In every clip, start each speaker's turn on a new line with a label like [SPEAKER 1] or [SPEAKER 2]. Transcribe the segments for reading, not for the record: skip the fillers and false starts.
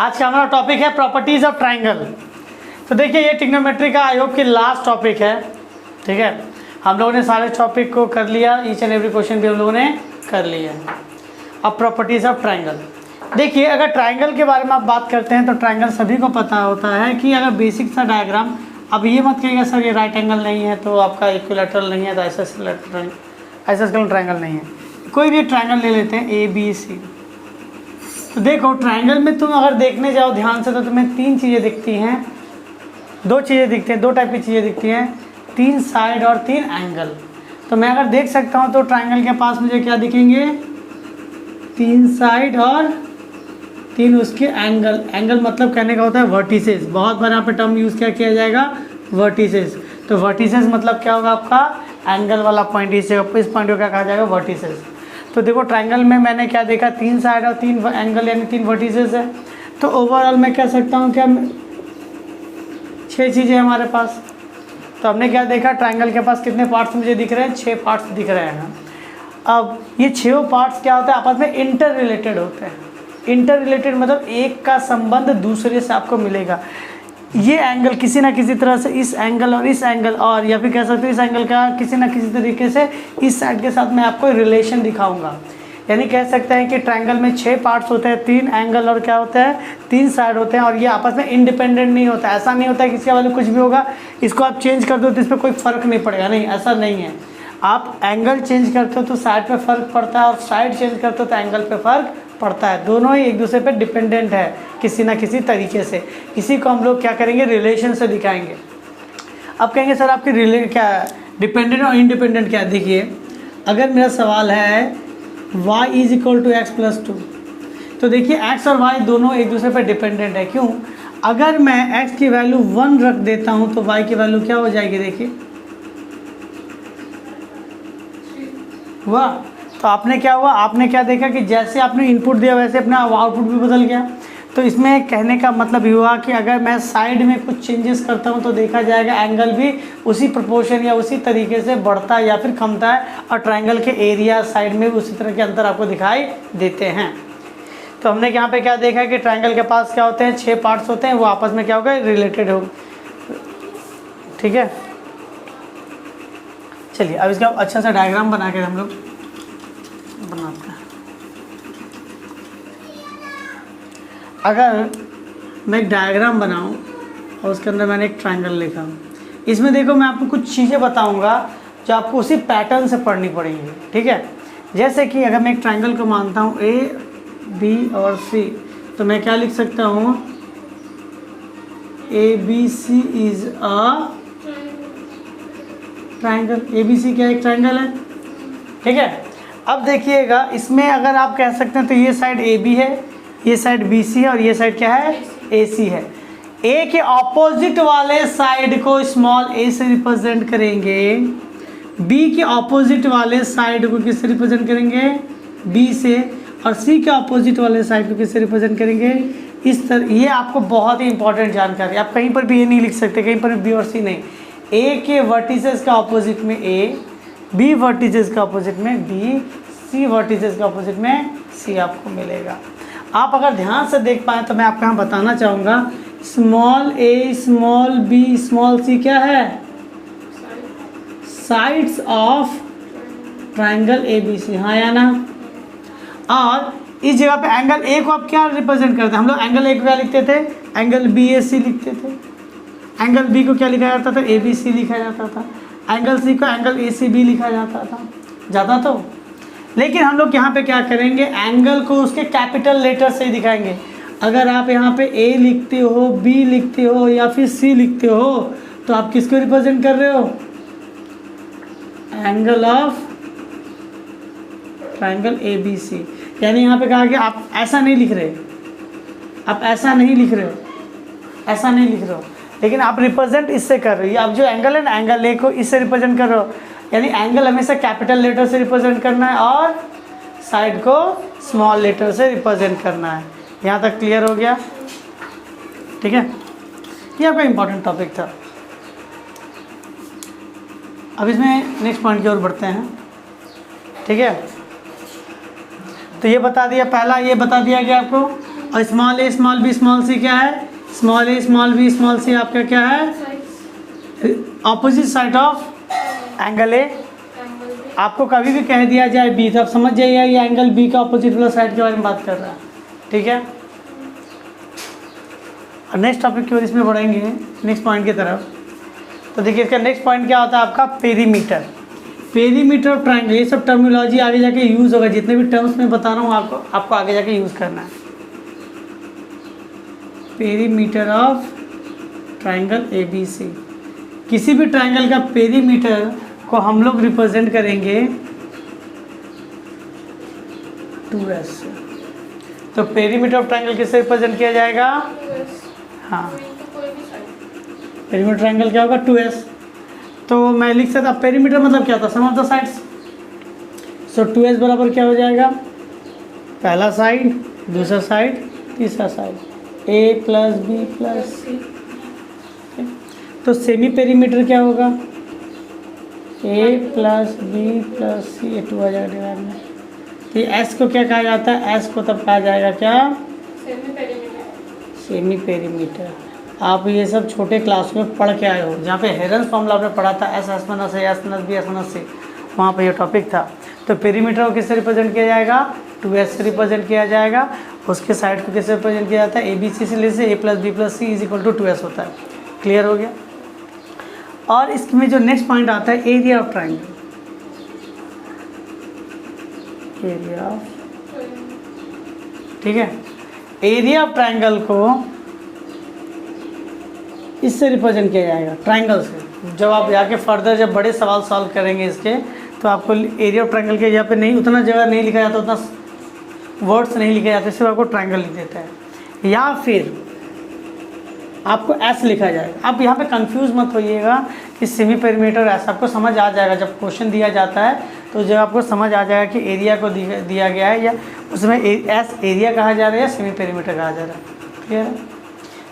[SPEAKER 1] आज का हमारा टॉपिक है प्रॉपर्टीज ऑफ ट्राइंगल। तो देखिए ये ट्रिग्नोमेट्री का आई होप कि लास्ट टॉपिक है, ठीक है। हम लोगों ने सारे टॉपिक को कर लिया, ईच एंड एवरी क्वेश्चन भी हम लोगों ने कर लिया। अब प्रॉपर्टीज ऑफ ट्राइंगल देखिए, अगर ट्राइंगल के बारे में आप बात करते हैं तो ट्राइंगल सभी को पता होता है कि अगर बेसिक सा डायग्राम, अब ये मत कहिएगा सर ये राइट एंगल नहीं है तो आपका इक्विलैटरल नहीं है तो आइसोस्केलर ट्राइंगल नहीं है। कोई भी ट्राइंगल ले लेते हैं ए बी सी, तो देखो ट्राइंगल में तुम अगर देखने जाओ ध्यान से तो तुम्हें तीन चीज़ें दिखती हैं, दो चीज़ें दिखती हैं, दो टाइप की चीज़ें दिखती हैं, तीन साइड और तीन एंगल। तो मैं अगर देख सकता हूँ तो ट्राइंगल के पास मुझे क्या दिखेंगे, तीन साइड और तीन उसके एंगल। एंगल मतलब कहने का होता है वर्टिसेस, बहुत बार यहाँ पे टर्म यूज़ क्या किया जाएगा, वर्टिसेस। तो वर्टिसेस मतलब क्या होगा आपका एंगल वाला पॉइंट, इस पॉइंट को क्या कहा जाएगा, वर्टिसेस। तो देखो ट्राइंगल में मैंने क्या देखा, तीन साइड और तीन एंगल यानी तीन वर्टिसेस है। तो ओवरऑल मैं कह सकता हूँ क्या, छः चीज़ें हमारे पास। तो हमने क्या देखा, ट्राइंगल के पास कितने पार्ट्स मुझे दिख रहे हैं, 6 पार्ट्स दिख रहे हैं। अब ये 6 पार्ट्स क्या होता है, आपस में इंटर रिलेटेड होते हैं। इंटर रिलेटेड मतलब एक का संबंध दूसरे से आपको मिलेगा। ये एंगल किसी ना किसी तरह से इस एंगल और इस एंगल, और या फिर कह सकते हो इस एंगल का किसी ना किसी तरीके से इस साइड के साथ मैं आपको रिलेशन दिखाऊंगा। यानी कह सकते हैं कि ट्राइंगल में 6 पार्ट्स होते हैं, 3 एंगल और क्या होता है, 3 साइड होते हैं, और ये आपस में इंडिपेंडेंट नहीं होता। ऐसा नहीं होता है कि इसके वाले कुछ भी होगा, इसको आप चेंज कर दो तो इस पर कोई फ़र्क नहीं पड़ेगा, नहीं, ऐसा नहीं है। आप एंगल चेंज करते हो तो साइड पे फ़र्क पड़ता है, और साइड चेंज करते हो तो एंगल पे फ़र्क पड़ता है। दोनों ही एक दूसरे पे डिपेंडेंट है किसी ना किसी तरीके से। इसी को हम लोग क्या करेंगे, रिलेशन से दिखाएंगे। अब कहेंगे सर आपकी क्या डिपेंडेंट और इंडिपेंडेंट क्या, देखिए अगर मेरा सवाल है y is equal to X plus 2, तो देखिए x और y दोनों एक दूसरे पर डिपेंडेंट है। क्यों, अगर मैं x की वैल्यू 1 रख देता हूँ तो y की वैल्यू क्या हो जाएगी, देखिए हुआ। तो आपने क्या हुआ, आपने क्या देखा कि जैसे आपने इनपुट दिया वैसे अपना आउटपुट भी बदल गया। तो इसमें कहने का मतलब ये हुआ कि अगर मैं साइड में कुछ चेंजेस करता हूँ तो देखा जाएगा एंगल भी उसी प्रोपोर्शन या उसी तरीके से बढ़ता है या फिर कमता है, और ट्राइंगल के एरिया साइड में भी उसी तरह के अंतर आपको दिखाई देते हैं। तो हमने यहाँ पे क्या देखा कि ट्राइंगल के पास क्या होते हैं, 6 पार्ट्स होते हैं, वो आपस में क्या होगा, रिलेटेड हो, ठीक है। चलिए अब इसका अच्छा सा डायग्राम बना के हम लोग बनाते हैं। अगर मैं एक डायग्राम बनाऊं और उसके अंदर मैंने एक ट्राइंगल लिखा, इसमें देखो मैं आपको कुछ चीज़ें बताऊंगा जो आपको उसी पैटर्न से पढ़नी पड़ेंगी, ठीक है। जैसे कि अगर मैं एक ट्राइंगल को मानता हूं ए बी और सी, तो मैं क्या लिख सकता हूं, A B C is a triangle. A B C क्या एक ट्राइंगल है, ठीक है। अब देखिएगा इसमें अगर आप कह सकते हैं तो ये साइड ए बी है, ये साइड बी सी है, और ये साइड क्या है, ए सी है। ए के ऑपोजिट वाले साइड को स्मॉल ए से रिप्रेजेंट करेंगे, बी के ऑपोजिट वाले साइड को किससे रिप्रेजेंट करेंगे, बी से, और सी के ऑपोजिट वाले साइड को किससे रिप्रेजेंट करेंगे, इस तरह। ये आपको बहुत ही इंपॉर्टेंट जानकारी, आप कहीं पर भी ये नहीं लिख सकते, कहीं पर भी बी और सी नहीं। ए के वर्टिसेस का ऑपोजिट में ए, बी वर्टिसेस का ऑपोजिट में बी, सी वर्टिसेस का ऑपोजिट में सी आपको मिलेगा। आप अगर ध्यान से देख पाएँ तो मैं आपको यहाँ बताना चाहूँगा, small A small B small C क्या है, sides of triangle A B C, हाँ या ना। और इस जगह पे एंगल ए को आप क्या रिप्रेजेंट करते हैं, हम लोग एंगल ए को क्या लिखते थे, एंगल बी ए सी लिखते थे। एंगल बी को क्या लिखा जाता था, ए बी सी लिखा जाता था। एंगल सी को एंगल ए सी बी लिखा जाता तो। लेकिन हम लोग यहाँ पे क्या करेंगे, एंगल को उसके कैपिटल लेटर से ही दिखाएंगे। अगर आप यहाँ पे ए लिखते हो, बी लिखते हो या फिर सी लिखते हो, तो आप किसको रिप्रेजेंट कर रहे हो, angle of triangle A B C. यानी यहाँ पे कहा कि आप ऐसा नहीं लिख रहे, आप ऐसा नहीं लिख रहे हो, ऐसा नहीं लिख रहे हो, लेकिन आप रिप्रेजेंट इससे कर रहे हो। आप जो एंगल है ना, एंगल ए को इससे रिप्रेजेंट कर रहे हो, यानी एंगल हमेशा कैपिटल लेटर से रिप्रेजेंट करना है और साइड को स्मॉल लेटर से रिप्रेजेंट करना है। यहाँ तक क्लियर हो गया, ठीक है। ये आपका इंपॉर्टेंट टॉपिक था। अब इसमें नेक्स्ट पॉइंट की ओर बढ़ते हैं, ठीक है। तो ये बता दिया, पहला ये बता दिया गया आपको और small A small B small C क्या है, small A small B small सी आपका क्या है, opposite side of angle A. आपको कभी भी कह दिया जाए बी तो आप समझ जाइए ये एंगल बी का ऑपोजिट वाला साइड के बारे में बात कर रहा है, ठीक है। और नेक्स्ट टॉपिक की ओर इसमें बढ़ेंगे नेक्स्ट पॉइंट की तरफ। तो देखिए इसका नेक्स्ट पॉइंट क्या होता है आपका, पेरीमीटर। पेरीमीटर ऑफ ट्रायंगल, ये सब टर्मिनोलॉजी आगे जाके यूज़ होगा, जितने भी टर्म्स मैं बता रहा हूँ आपको आगे जाके यूज़ करना है। पेरीमीटर ऑफ ट्रायंगल ABC, किसी भी ट्रायंगल का पेरीमीटर को हम लोग रिप्रेजेंट करेंगे 2S। तो पेरीमीटर ऑफ ट्रायंगल किससे रिप्रेजेंट किया जाएगा, हाँ पेरीमीटर ट्रायंगल क्या होगा 2S। तो मैं लिख सकता, पेरीमीटर मतलब क्या होता है, sum of the sides. So 2S बराबर क्या हो जाएगा, पहला साइड, दूसरा साइड, तीसरा side, A plus B plus C. तो सेमी पेरीमीटर क्या होगा, A plus B plus C, ये 2 आ जाएगा डिवाइड में। तो ये S को क्या कहा जाता है, S को तब कहा जाएगा क्या, सेमी पेरीमीटर। आप ये सब छोटे क्लास में पढ़ के आए हो, जहाँ पे हेरन्स फॉर्मूला आपने पढ़ा था, S minus A S minus B S minus C, वहाँ पे ये टॉपिक था। तो पेरीमीटर को किससे रिप्रेजेंट किया जाएगा, 2S से रिप्रेजेंट किया जाएगा। उसके साइड को किससे रिप्रेजेंट किया जाता है, ABC से ले से A plus B plus C is equal to 2S होता है। क्लियर हो गया। और इसमें जो नेक्स्ट पॉइंट आता है, area of triangle. Area of, ठीक है, एरिया ऑफ ट्रायंगल को इससे रिप्रेजेंट किया जाएगा, ट्रायंगल से। जब आप जाके फर्दर जब बड़े सवाल सॉल्व करेंगे इसके, तो आपको एरिया ऑफ ट्रायंगल के यहाँ पे नहीं, उतना जगह नहीं लिखा जाता, उतना वर्ड्स नहीं लिखे जाते, सिर्फ आपको ट्रायंगल लिख देता है। या फिर आपको S लिखा जाएगा। अब यहाँ पे कंफ्यूज मत होइएगा कि सेमी पेरीमीटर S, आपको समझ आ जाएगा जब क्वेश्चन दिया जाता है, तो जब आपको समझ आ जाएगा कि एरिया को दिया गया है या उसमें S एरिया कहा जा रहा है या सेमी पेरीमीटर कहा जा रहा है। क्लियर है।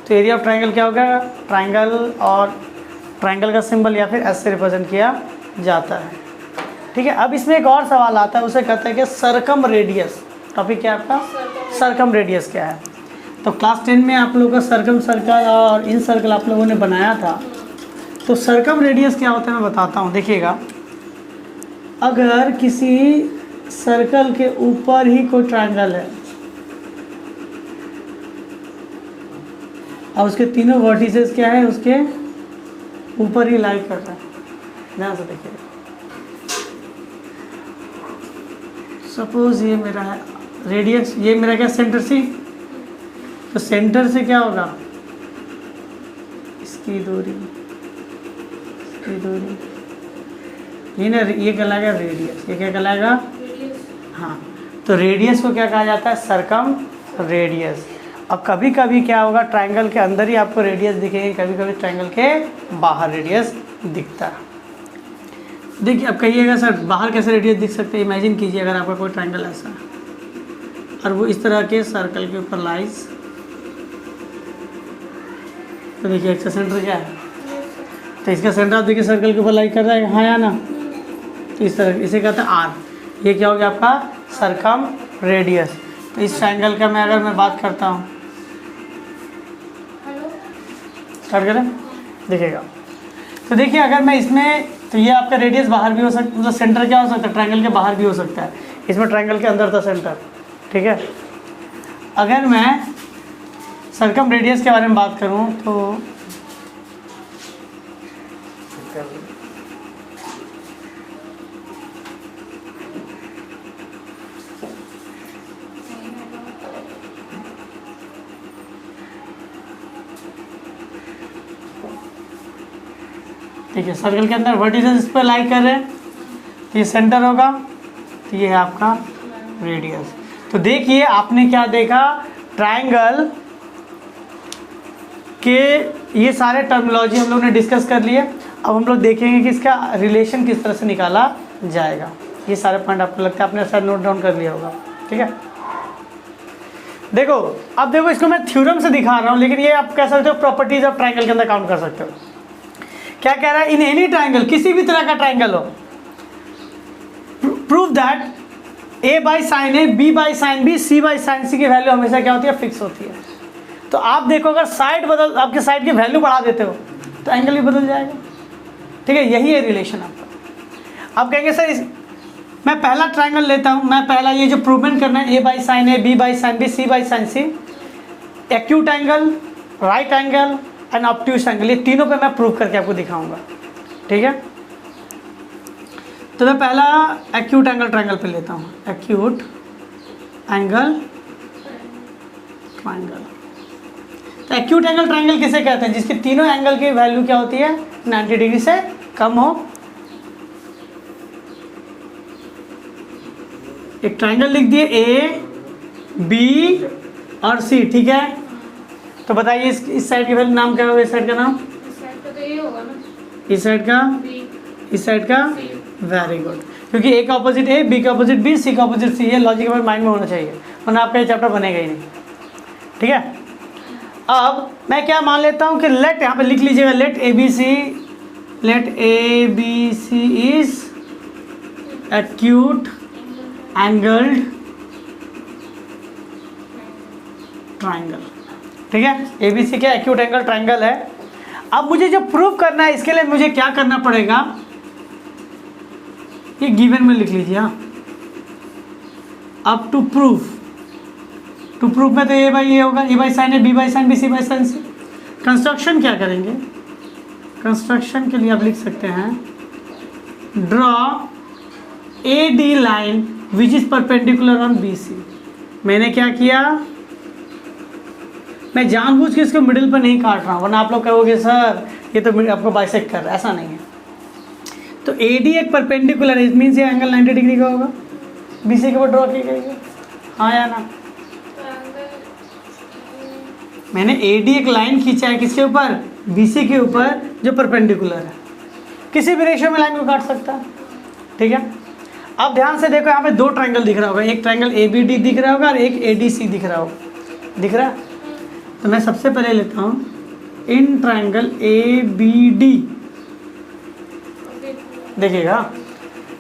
[SPEAKER 1] तो एरिया ऑफ ट्रायंगल क्या होगा, ट्रायंगल और ट्रायंगल का सिंबल या फिर S से रिप्रेजेंट किया जाता है, ठीक है। अब इसमें एक और सवाल आता है, उसे कहते हैं कि सरकम रेडियस। टॉपिक क्या है आपका, सरकम रेडियस क्या है। तो क्लास 10 में आप लोगों का सरकम सर्कल और इन सर्कल आप लोगों ने बनाया था। तो सरकम रेडियस क्या होता है मैं बताता हूँ, देखिएगा। अगर किसी सर्कल के ऊपर ही कोई ट्रायंगल है और उसके तीनों वर्टिसेस क्या है, उसके ऊपर ही लाई कर रहा है, ध्यान से देखिएगा। सपोज ये मेरा है रेडियस, ये मेरा क्या सेंटर सी, तो सेंटर से क्या होगा, इसकी दूरी, ये ना, ये कहलाएगा रेडियस। ये क्या कहलाएगा, हाँ। तो रेडियस को क्या कहा जाता है, सरकम रेडियस। अब कभी कभी क्या होगा, ट्रायंगल के अंदर ही आपको रेडियस दिखेगी, कभी कभी ट्रायंगल के बाहर रेडियस दिखता है। देखिए अब कहिएगा सर बाहर कैसे रेडियस दिख सकते हैं। इमेजिन कीजिए अगर आपका कोई ट्रायंगल ऐसा है और वो इस तरह के सर्कल के ऊपर लाइज, तो देखिए इसका सेंटर क्या है, तो इसका सेंटर आप देखिए सर्कल के ऊपर लाई कर रहा है, हाँ या ना। तो इस तरह, इसे कहते हैं R। ये क्या हो गया आपका सरकम रेडियस। तो इस ट्रायंगल का मैं बात करता हूँ, स्टार्ट करें, देखिएगा। तो देखिए अगर मैं इसमें, तो ये आपका रेडियस बाहर भी हो सकता, मतलब सेंटर क्या हो सकता है, ट्रायंगल के बाहर भी हो सकता है। इसमें ट्रायंगल के अंदर था सेंटर, ठीक है। अगर मैं सरकम रेडियस के बारे में बात करूं तो ठीक है, सर्कल के अंदर वर्टिसेस इस पर लाई कर रहे हैं, तो ये सेंटर होगा, तो ये है आपका रेडियस। तो देखिए आपने क्या देखा, ट्रायंगल के ये सारे टर्मिनोलॉजी हम लोग ने डिस्कस कर लिए। अब हम लोग देखेंगे कि इसका रिलेशन किस तरह से निकाला जाएगा। ये सारे पॉइंट आपको लगता है आपने शायद नोट डाउन कर लिया होगा, ठीक है। देखो अब देखो, इसको मैं थ्योरम से दिखा रहा हूँ, लेकिन ये आप कह सकते हो प्रॉपर्टीज ऑफ ट्रायंगल के अंदर काउंट कर सकते हो। क्या कह रहा है, इन एनी ट्रायंगल, किसी भी तरह का ट्रायंगल हो, prove that a by sine a, b by sine B, C by sine c की वैल्यू हमेशा क्या होती है, फिक्स होती है। तो आप देखो अगर साइड बदल, आपके साइड की वैल्यू बढ़ा देते हो तो एंगल भी बदल जाएगा। ठीक है, यही है रिलेशन आपका। आप कहेंगे सर मैं पहला ट्राइंगल लेता हूँ, मैं पहला ये जो प्रूवमेंट करना है, a by sine a, b by sine B, C by sine c, acute angle, right angle and obtuse angle, ये तीनों पे मैं प्रूव करके आपको दिखाऊंगा। ठीक है, तो मैं पहला एक्यूट एंगल ट्राइंगल पे लेता हूँ, एक्यूट एंगल ट्राइंगल। तो एक्यूट एंगल ट्राइंगल किसे कहते हैं, जिसके तीनों एंगल की वैल्यू क्या होती है, 90 डिग्री से कम हो। एक ट्राइंगल लिख दिए ए, बी और सी। ठीक है, तो बताइए इस साइड की वैल्यू नाम क्या होगा, इस साइड का नाम,
[SPEAKER 2] इस साइड का तो ये होगा ना,
[SPEAKER 1] इस साइड का, इस साइड का, वेरी गुड, क्योंकि ए का ऑपोजिट ए, बी का ऑपोजिट बी, सी का ऑपोजिट सी, ये लॉजिक हमारे माइंड में होना चाहिए, वरना आपका ये चैप्टर बनेगा ही नहीं। ठीक है, अब मैं क्या मान लेता हूँ कि लेट, यहाँ पे लिख लीजिएगा, let A B C, let A B C is acute angled triangle. ठीक है, ए बी सी क्या एक्यूट एंगल ट्राइंगल है। अब मुझे जो प्रूव करना है, इसके लिए मुझे क्या करना पड़ेगा, ये गिवन में लिख लीजिए। अब टू प्रूफ में तो ए बाई ए होगा, a by sine a, b by sine B, C by sine c. Construction क्या करेंगे, कंस्ट्रक्शन के लिए आप लिख सकते हैं, draw a d line which is perpendicular on b c. मैंने क्या किया, मैं जानबूझ के इसको मिडिल पर नहीं काट रहा हूँ, वरना आप लोग कहोगे सर ये तो आपको बाइसेक्ट कर रहा है, ऐसा नहीं है। तो ए डी एक परपेंडिकुलर, इट मीन्स ये एंगल 90 डिग्री का होगा, बी सी के ऊपर ड्रॉ की गई है, हाँ या ना। मैंने ए डी एक लाइन खींचा है किसके ऊपर, बी सी के ऊपर, जो परपेंडिकुलर है, किसी भी रेशियो में लाइन को काट सकता है। ठीक है, अब ध्यान से देखो, यहाँ पे दो ट्राइंगल दिख रहा होगा, एक ट्राइंगल ए बी डी दिख रहा होगा और एक ए डी सी दिख रहा होगा, दिख रहा है। तो मैं सबसे पहले लेता हूँ in triangle A B D, देखिएगा,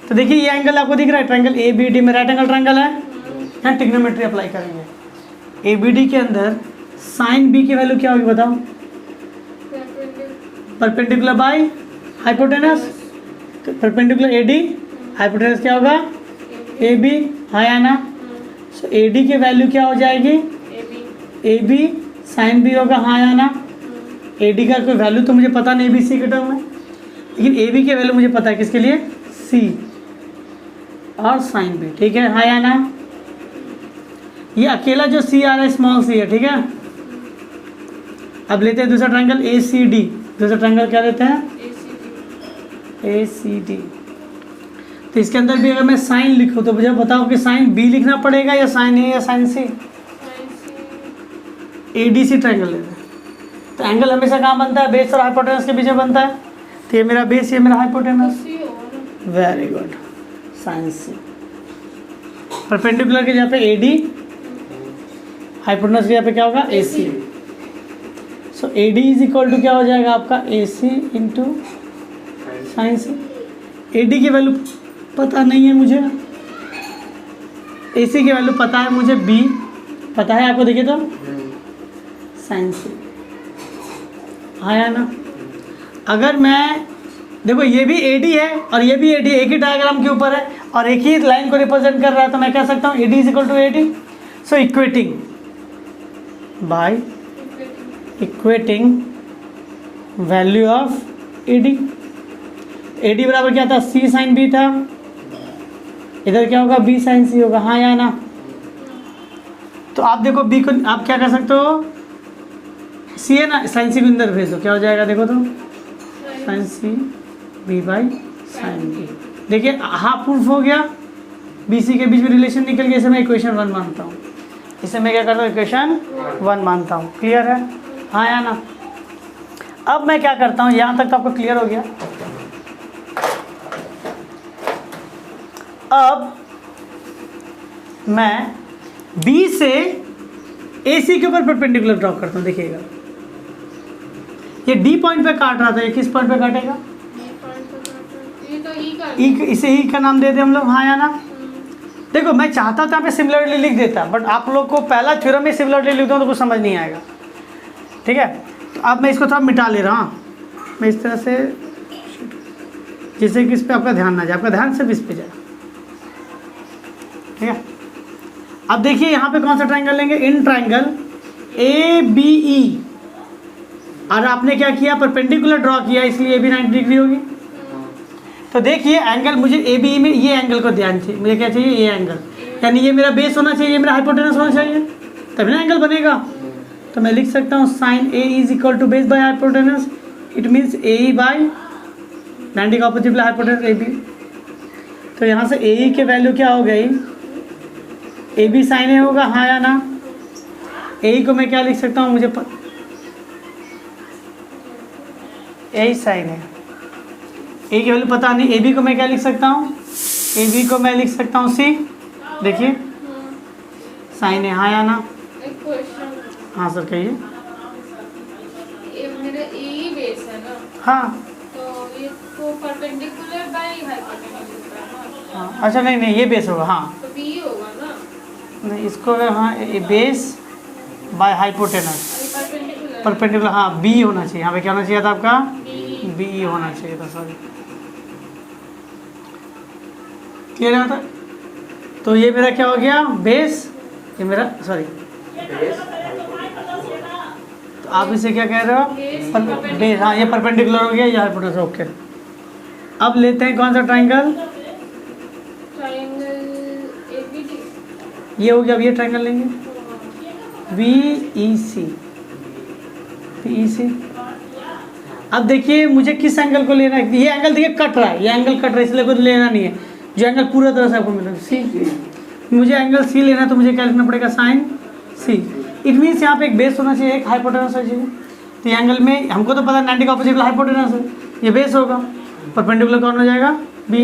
[SPEAKER 1] तो देखिए ये एंगल आपको दिख रहा है, ट्राइंगल ए बी डी में राइट एंगल ट्राइंगल है, यहाँ ट्रिग्नोमेट्री अप्लाई करेंगे। ए बी डी के अंदर साइन बी की वैल्यू क्या होगी बताओ, परपेंडिकुलर बाय हाइपोटेनस, तो परपेंडिकुलर ए डी, हाइपोटेनस क्या होगा ए बी, हाँ या ना। सो ए डी की वैल्यू क्या हो जाएगी, ए बी, साइन बी होगा, हाँ या ना। ए डी का कोई वैल्यू तो मुझे पता नहीं बी सी के टर्म में, लेकिन ए बी की वैल्यू मुझे पता है किसके लिए, सी और साइन बी। ठीक है, हाँ या ना। ये अकेला जो सी आ रहा है स्मॉल सी है। ठीक है, अब लेते हैं दूसरा ट्रायंगल ए सी डी। दूसरा ट्रायंगल क्या लेते हैं, ए सी डी। तो इसके अंदर भी अगर मैं साइन लिखूँ तो मुझे बताओ कि साइन बी लिखना पड़ेगा या साइन ए या साइन सी। ए डी सी ट्रायंगल लेते हैं, तो एंगल हमेशा कहाँ बनता है, बेस और हाइपोटेनस के बीच में बनता है। तो ये मेरा बेस, ये मेरा हाइपोटेनस, वेरी गुड, साइन सी। परपेंडिकुलर के जहाँ पे ए डी, हाइपोटेनस के यहाँ पे क्या होगा, a c. So a D is equal to क्या हो जाएगा आपका, a c into sine C. A d की वैल्यू पता नहीं है मुझे, ए सी की वैल्यू पता है मुझे, बी पता है आपको, देखिए तो साइन सी, हाँ या ना। अगर मैं देखो ये भी ए डी है और ये भी ए डी, एक ही डायग्राम के ऊपर है और एक ही लाइन को रिप्रेजेंट कर रहा है, तो मैं कह सकता हूँ A D is equal to A D. So equating by equating value of A D. A D बराबर क्या था, सी साइन बी था, इधर क्या होगा, बी साइन सी होगा, हाँ या ना। तो आप देखो बी को आप क्या कर सकते हो, सी है ना, साइन सी को अंदर भेज दो, क्या हो जाएगा देखो तो, sine C B by sine B. देखिए हाफ प्रूफ हो गया, बी सी के बीच में रिलेशन निकल गया। इसे मैं इक्वेशन 1 मानता हूँ, इसे मैं क्या करता हूँ, इक्वेशन 1 मानता हूँ। क्लियर है, हाँ या ना। अब मैं क्या करता हूँ, यहाँ तक तो आपको क्लियर हो गया। अब मैं बी से ए सी के ऊपर परपेंडिकुलर ड्रॉ करता हूँ। देखिएगा ये डी पॉइंट पे काट रहा था, ये किस पॉइंट पे काटेगा,
[SPEAKER 2] ये तो ई का,
[SPEAKER 1] ई, इसे ई का नाम दे दें हम लोग, हाँ या ना। देखो मैं चाहता तो यहाँ पे सिमिलरिटी लिख देता, बट आप लोग को पहला थ्योरम में सिमिलरिटी लिख दूँ तो कुछ समझ नहीं आएगा, ठीक है। तो अब मैं इसको थोड़ा मिटा ले रहा हूँ, मैं इस तरह से, जिससे कि इस पर आपका ध्यान ना जाए, आपका ध्यान सिर्फ इस पर जाए, ठीक है। अब देखिए यहाँ पे कौन सा ट्राइंगल लेंगे, इन ट्राइंगल ABE, और आपने क्या किया, परपेंडिकुलर ड्रॉ किया, इसलिए ये भी 90 डिग्री होगी। तो देखिए एंगल मुझे ABE में ये एंगल को ध्यान चाहिए, मुझे क्या चाहिए, ये एंगल, यानी ये मेरा बेस होना चाहिए, ये मेरा हाइपोटेनस होना चाहिए, तभी ना एंगल बनेगा। तो मैं लिख सकता हूँ sine A is equal to base by hypotenuse, it means AE by 90 का ऑपोजिट हाइपोटेनस AB। तो यहाँ से AE के वैल्यू क्या हो गई, AB साइन A होगा, हाँ या ना। AE को मैं क्या लिख सकता हूँ, मुझे A साइन है, A की वैल्यू पता नहीं, AB को मैं क्या लिख सकता हूँ, AB को मैं लिख सकता हूँ C, देखिए साइन है, हाँ या ना।
[SPEAKER 2] एक क्वेश्चन,
[SPEAKER 1] हाँ सर कहिए।
[SPEAKER 2] ये मेरा ए बेस है ना,
[SPEAKER 1] हाँ
[SPEAKER 2] तो ये तो परपेंडिकुलर बाय हाइपोटेनस होता है ना।
[SPEAKER 1] हाँ, अच्छा नहीं ये बेस होगा, हाँ
[SPEAKER 2] तो बी होगा ना,
[SPEAKER 1] नहीं इसको अगर, हाँ ये base by hypotenuse
[SPEAKER 2] perpendicular
[SPEAKER 1] perpendicular, हाँ B होना चाहिए, यहाँ पे क्या होना चाहिए था आपका, B होना चाहिए था, सॉरी, क्लियर है था। तो ये मेरा क्या हो गया, बेस, ये मेरा सॉरी, तो आप इसे क्या कह रहे हो, बेस, हाँ ये परपेंडिकुलर हो गया, ये हाइपोटेनस, ओके। अब लेते हैं कौन सा ट्राइंगल,
[SPEAKER 2] ट्रायंगल ABD,
[SPEAKER 1] ये हो गया। अब ये ट्राइंगल लेंगे VEC। अब देखिए मुझे किस एंगल को लेना है, ये एंगल देखिए कट रहा है, ये एंगल कट रहा है, इसलिए कुछ लेना नहीं है, जो एंगल पूरा तरह से आपको मिलेगा C। मुझे एंगल C लेना है, तो मुझे क्या लिखना पड़ेगा, साइन C। इट मीन्स यहाँ पे एक बेस होना चाहिए, एक हाइपोटेनस होना चाहिए। तो ये एंगल में हमको तो पता है 90 का ऑपोजिट हाइपोटेनस है, ये बेस होगा, परपेंडिकुलर कौन हो जाएगा, B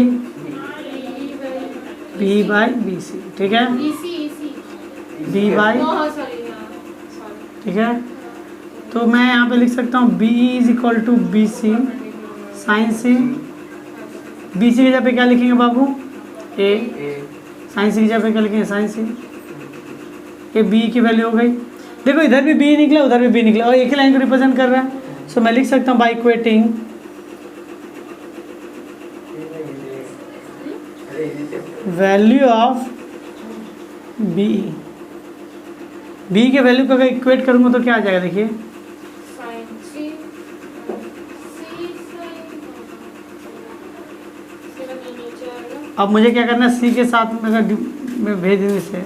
[SPEAKER 1] बाय BC, ठीक है, B बाय, ठीक है। तो मैं यहाँ पे लिख सकता हूँ BE is equal to BC sine C। BC की जगह पे क्या लिखेंगे बाबू, A, साइन C की जगह पे क्या लिखेंगे, साइन C। ये B की वैल्यू हो गई, देखो इधर भी B निकला, उधर भी B निकला, और एक ही लाइन को रिप्रेजेंट कर रहा है। सो मैं लिख सकता हूँ by equating value of B के वैल्यू को अगर इक्वेट करूँगा तो क्या आ जाएगा, देखिए अब मुझे क्या करना है, C के साथ में अगर मैं भेज देने से,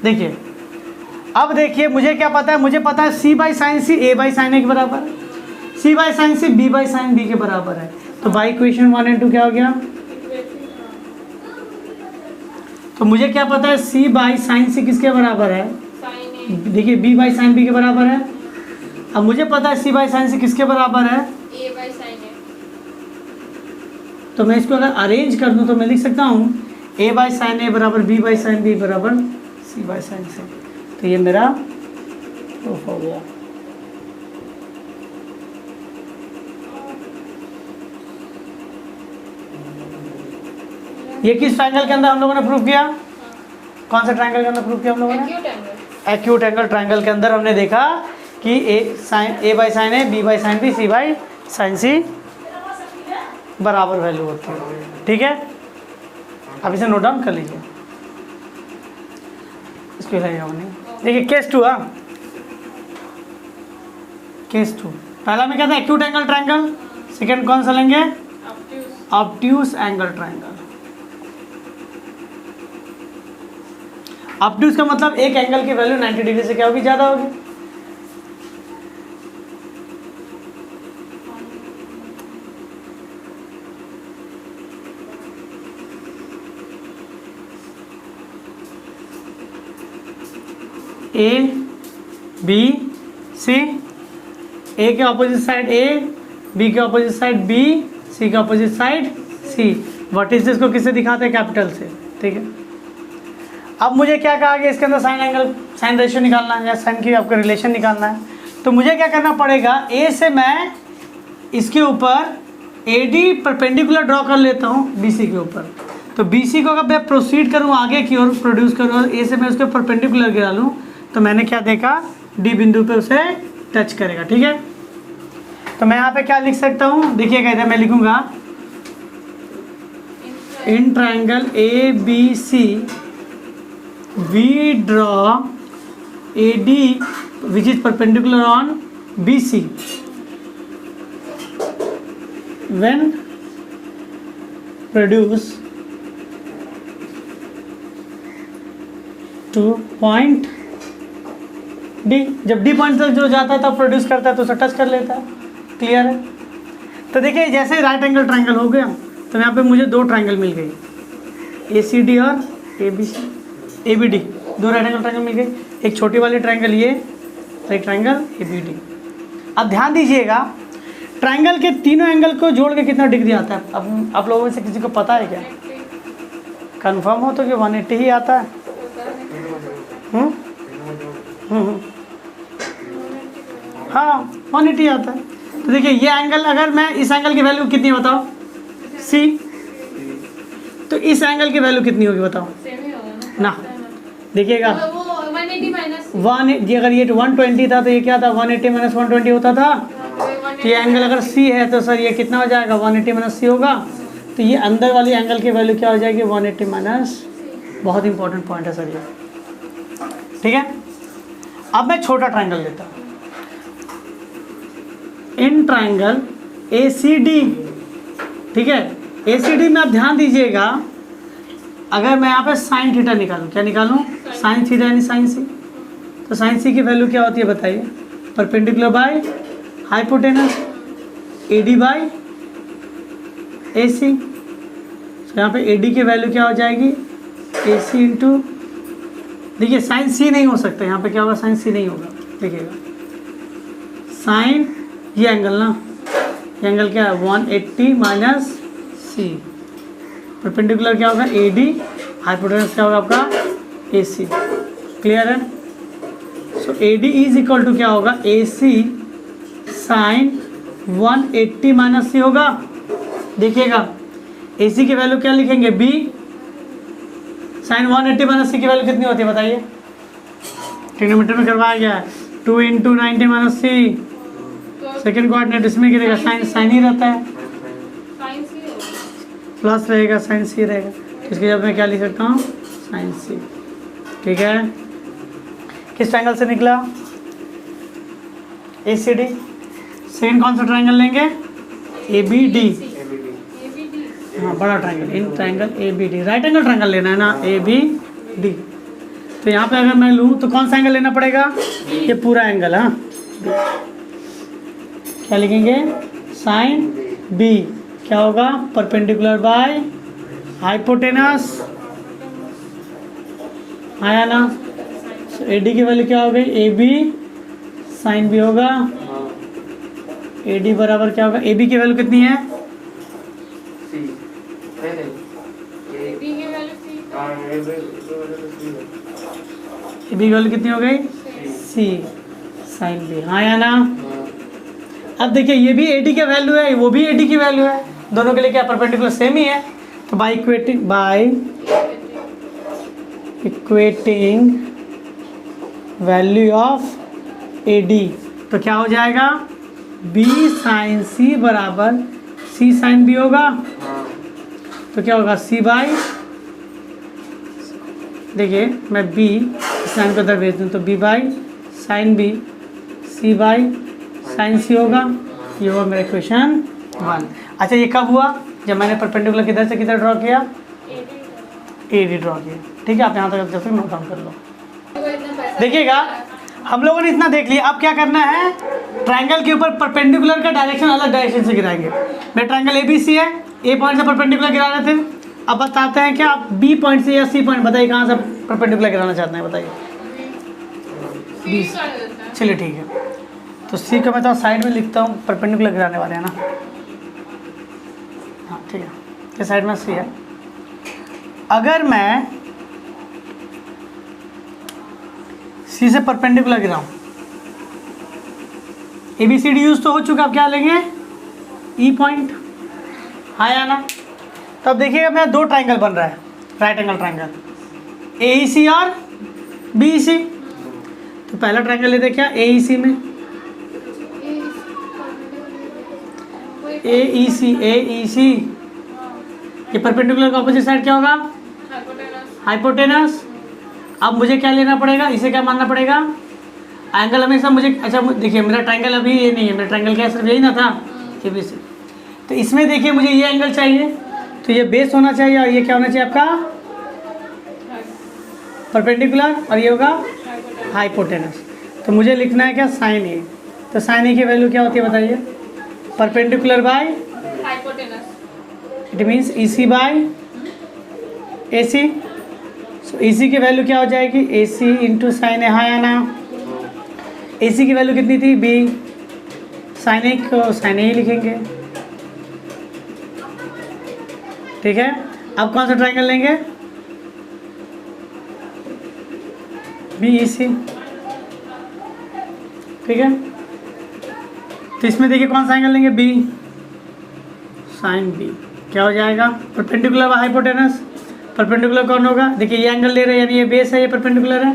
[SPEAKER 1] देखिए अब देखिए मुझे क्या पता है, मुझे पता है C by sine C A by sign A के बराबर है, C by sine C B by sine B के बराबर है। तो बाई इक्वेशन 1 और 2 क्या हो गया, तो मुझे क्या पता है C बाई साइन C किसके बराबर है, देखिए B बाई साइन B के बराबर है। अब मुझे पता है C बाई साइन C किसके बराबर है,
[SPEAKER 2] A बाई साइन A।
[SPEAKER 1] तो मैं इसको अगर अरेंज कर दूं तो मैं लिख सकता हूँ A बाई साइन A बराबर B बाई साइन B बराबर C बाई साइन C। तो ये मेरा प्रूफ हो गया। ये किस ट्रायंगल के अंदर हम लोगों ने प्रूफ किया, कौन सा ट्रायंगल के अंदर प्रूफ किया हम लोगों ने, एक्यूट एंगल ट्रायंगल के अंदर हमने देखा कि A by sign A B by sine B C by sine C बराबर वैल्यू होती है, ठीक है। अब इसे नोट डाउन कर लीजिए, इसको लगेगा नहीं। देखिए केस 2, हाँ केस 2, पहला में क्या था, एक्यूट एंगल ट्रायंगल, सेकंड कौन सा लेंगे, ऑब्ट्यूस एंगल ट्रायंगल। ऑब्ट्यूस का मतलब एक एंगल की वैल्यू 90 डिग्री से क्या होगी, ज़्यादा होगी। A B C, A के ऑपोजिट साइड A, B के ऑपोजिट साइड B, C के ऑपोजिट साइड C। वर्टिसेस को किससे दिखाते हैं, कैपिटल से, ठीक है। अब मुझे क्या कहा कि इसके अंदर साइन एंगल, साइन रेशियो निकालना है या साइन की आपका रिलेशन निकालना है। तो मुझे क्या करना पड़ेगा, A से मैं इसके ऊपर AD परपेंडिकुलर ड्रॉ कर लेता हूँ BC के ऊपर। तो BC को अगर मैं प्रोसीड करूँ आगे की ओर प्रोड्यूस करूँ और A से मैं उसके परपेंडिकुलर गिरा लूँ तो मैंने क्या देखा, D बिंदु पे उसे टच करेगा। ठीक है, तो मैं यहाँ पे क्या लिख सकता हूँ, देखिएगा इधर मैं लिखूँगा in triangle ABC we draw AD which is perpendicular on BC when produce to point D। जब D पॉइंट तक जो जाता है तब प्रोड्यूस करता है तो उसे टच कर लेता है। क्लियर है? तो देखिए जैसे राइट एंगल ट्राइंगल हो गया तो यहाँ पे मुझे दो ट्राइंगल मिल गई, ACD और ABD, दो राइट एंगल ट्राइंगल मिल गई। एक छोटी वाली ट्राइंगल ये, एक ट्राइंगल ABD। अब ध्यान दीजिएगा ट्राइंगल के तीनों एंगल को जोड़ के कितना डिग्री आता है? अब आप लोगों में से किसी को पता है क्या? कंफर्म हो तो कि 180 ही आता है। हाँ 180 आता है। तो देखिए ये एंगल, अगर मैं इस एंगल की वैल्यू कितनी बताओ C, तो इस एंगल की वैल्यू कितनी होगी बताओ ना। देखिएगा 180 अगर ये 120 था तो ये क्या था 180 माइनस 120 होता था। तो ये एंगल अगर C है तो सर ये कितना हो जाएगा 180 माइनस C होगा। तो ये अंदर वाली एंगल की वैल्यू क्या हो जाएगी 180 माइनस। बहुत इंपॉर्टेंट पॉइंट है सर ये। ठीक है, अब मैं छोटा ट्राइंगल लेता हूँ। इन ट्राइंगल ACD, ठीक है, ACD में आप ध्यान दीजिएगा अगर मैं यहाँ पे साइन थीटा निकालूं, क्या निकालूं? साइन थीटा यानी साइन C। तो साइन C की वैल्यू क्या होती है बताइए? Perpendicular by hypotenuse AD by AC। तो यहाँ पे AD की वैल्यू क्या हो जाएगी AC इंटू, देखिए साइन C नहीं हो सकता, यहाँ पे क्या होगा साइन C नहीं होगा। देखिएगा साइन, ये एंगल ना, ये एंगल क्या है 180 माइनस C। परपेंडिकुलर क्या होगा AD, हाइपोटेनस क्या होगा आपका AC। क्लियर है? सो AD इज इक्वल टू क्या होगा AC साइन 180 माइनस C होगा। देखिएगा AC की वैल्यू क्या लिखेंगे B, साइन 180 माइनस C की वैल्यू कितनी होती है बताइए? ट्रिग्नोमेट्री में करवाया गया है 2 into 90 minus C। Second coordinate इसमें गिरेगा, साइन साइन ही रहता है, प्लस रहेगा साइन C रहेगा। इसके जब मैं क्या लिख सकता हूँ साइन C। ठीक है, किस ट्रायंगल से निकला? ACD। सेकेंड कौन सा ट्रायंगल लेंगे? ABD। हाँ बड़ा triangle, in triangle ABD, right angle triangle लेना है ना ABD। तो यहाँ पे अगर मैं लूँ तो कौन सा एंगल लेना पड़ेगा? ये पूरा एंगल। हाँ क्या लिखेंगे? साइन B क्या होगा? परपेंडिकुलर बाय हाइपोटेनस, आया ना। सो AD की वैल्यू क्या हो गई AB साइन B होगा। AD बराबर क्या होगा? AB की वैल्यू कितनी है? AB की वैल्यू कितनी हो गई? C sine B। हाँ या ना। अब देखिए ये भी AD की वैल्यू है, वो भी AD की वैल्यू है, दोनों के लिए क्या परपेंडिकुलर सेम ही है। तो by equating value of AD तो क्या हो जाएगा B साइन C बराबर C साइन B होगा। तो क्या होगा C बाई, देखिए मैं B साइन को इधर भेज दूँ तो B by sine B C by sine C होगा। ये हुआ मेरा इक्वेशन 1। अच्छा ये कब हुआ? जब मैंने परपेंडिकुलर किधर से किधर ड्रॉ किया? AD ड्रॉ किया। ठीक है, आप यहाँ तक जब तक नोट डाउन कर लो। देखिएगा हम लोगों ने इतना देख लिया, अब क्या करना है? ट्रायंगल के ऊपर परपेंडिकुलर का डायरेक्शन अलग डायरेक्शन से गिराएंगे। मैं ट्रायंगल ABC है, A पॉइंट से परपेंडिकुलर गिरा रहे थे। अब बताते हैं कि आप B पॉइंट से या C पॉइंट, बताइए कहाँ से परपेंडिकुलर गिराना चाहते हैं बताइए? B। चलिए ठीक है, तो C का मैं तो साइड में लिखता हूँ, परपेंडिकुलर गिराने वाले हैं ना। हाँ ठीक है, ये साइड में C है। अगर मैं C से परपेंडिकुलर गिराऊँ, ABCD यूज तो हो चुका, अब क्या लेंगे? E point. हाँ या ना? तो अब देखिएगा मेरा दो ट्राइंगल बन रहा है, राइट एंगल ट्राइंगल, AEC और BEC। तो पहला ट्राइंगल लेते क्या, AEC में, AEC ये परपेंडिकुलर का ऑपोजिट साइड क्या होगा, हाइपोटेनस। अब मुझे क्या लेना पड़ेगा, इसे क्या मानना पड़ेगा, एंगल हमेशा मुझे, अच्छा देखिए मेरा ट्राइंगल अभी ये नहीं है, मेरा ट्राइंगल क्या सिर्फ यही ना था, ABC। तो इसमें देखिए मुझे ये एंगल चाहिए, तो ये बेस होना चाहिए और ये क्या होना चाहिए आपका परपेंडिकुलर, और ये होगा हाइपोटेनस। तो मुझे लिखना है क्या, साइन ए। तो साइन ए की वैल्यू क्या होती है बताइए, perpendicular by
[SPEAKER 2] hypotenuse,
[SPEAKER 1] it means EC by AC। So EC की वैल्यू क्या हो जाएगी, AC इंटू साइन ए। हाँ या ना? AC की वैल्यू कितनी थी, B, साइन ए को साइन ए ही लिखेंगे, ठीक है। अब कौन सा ट्राइंगल लेंगे, BEC, ठीक है। तो इसमें देखिए कौन सा एंगल लेंगे, B, साइन B, क्या हो जाएगा, परपेंडिकुलर व हाइपोटेनस। परपेंडिकुलर कौन होगा, देखिए ये एंगल ले रहे हैं, यानी ये बेस है, ये परपेंडिकुलर है,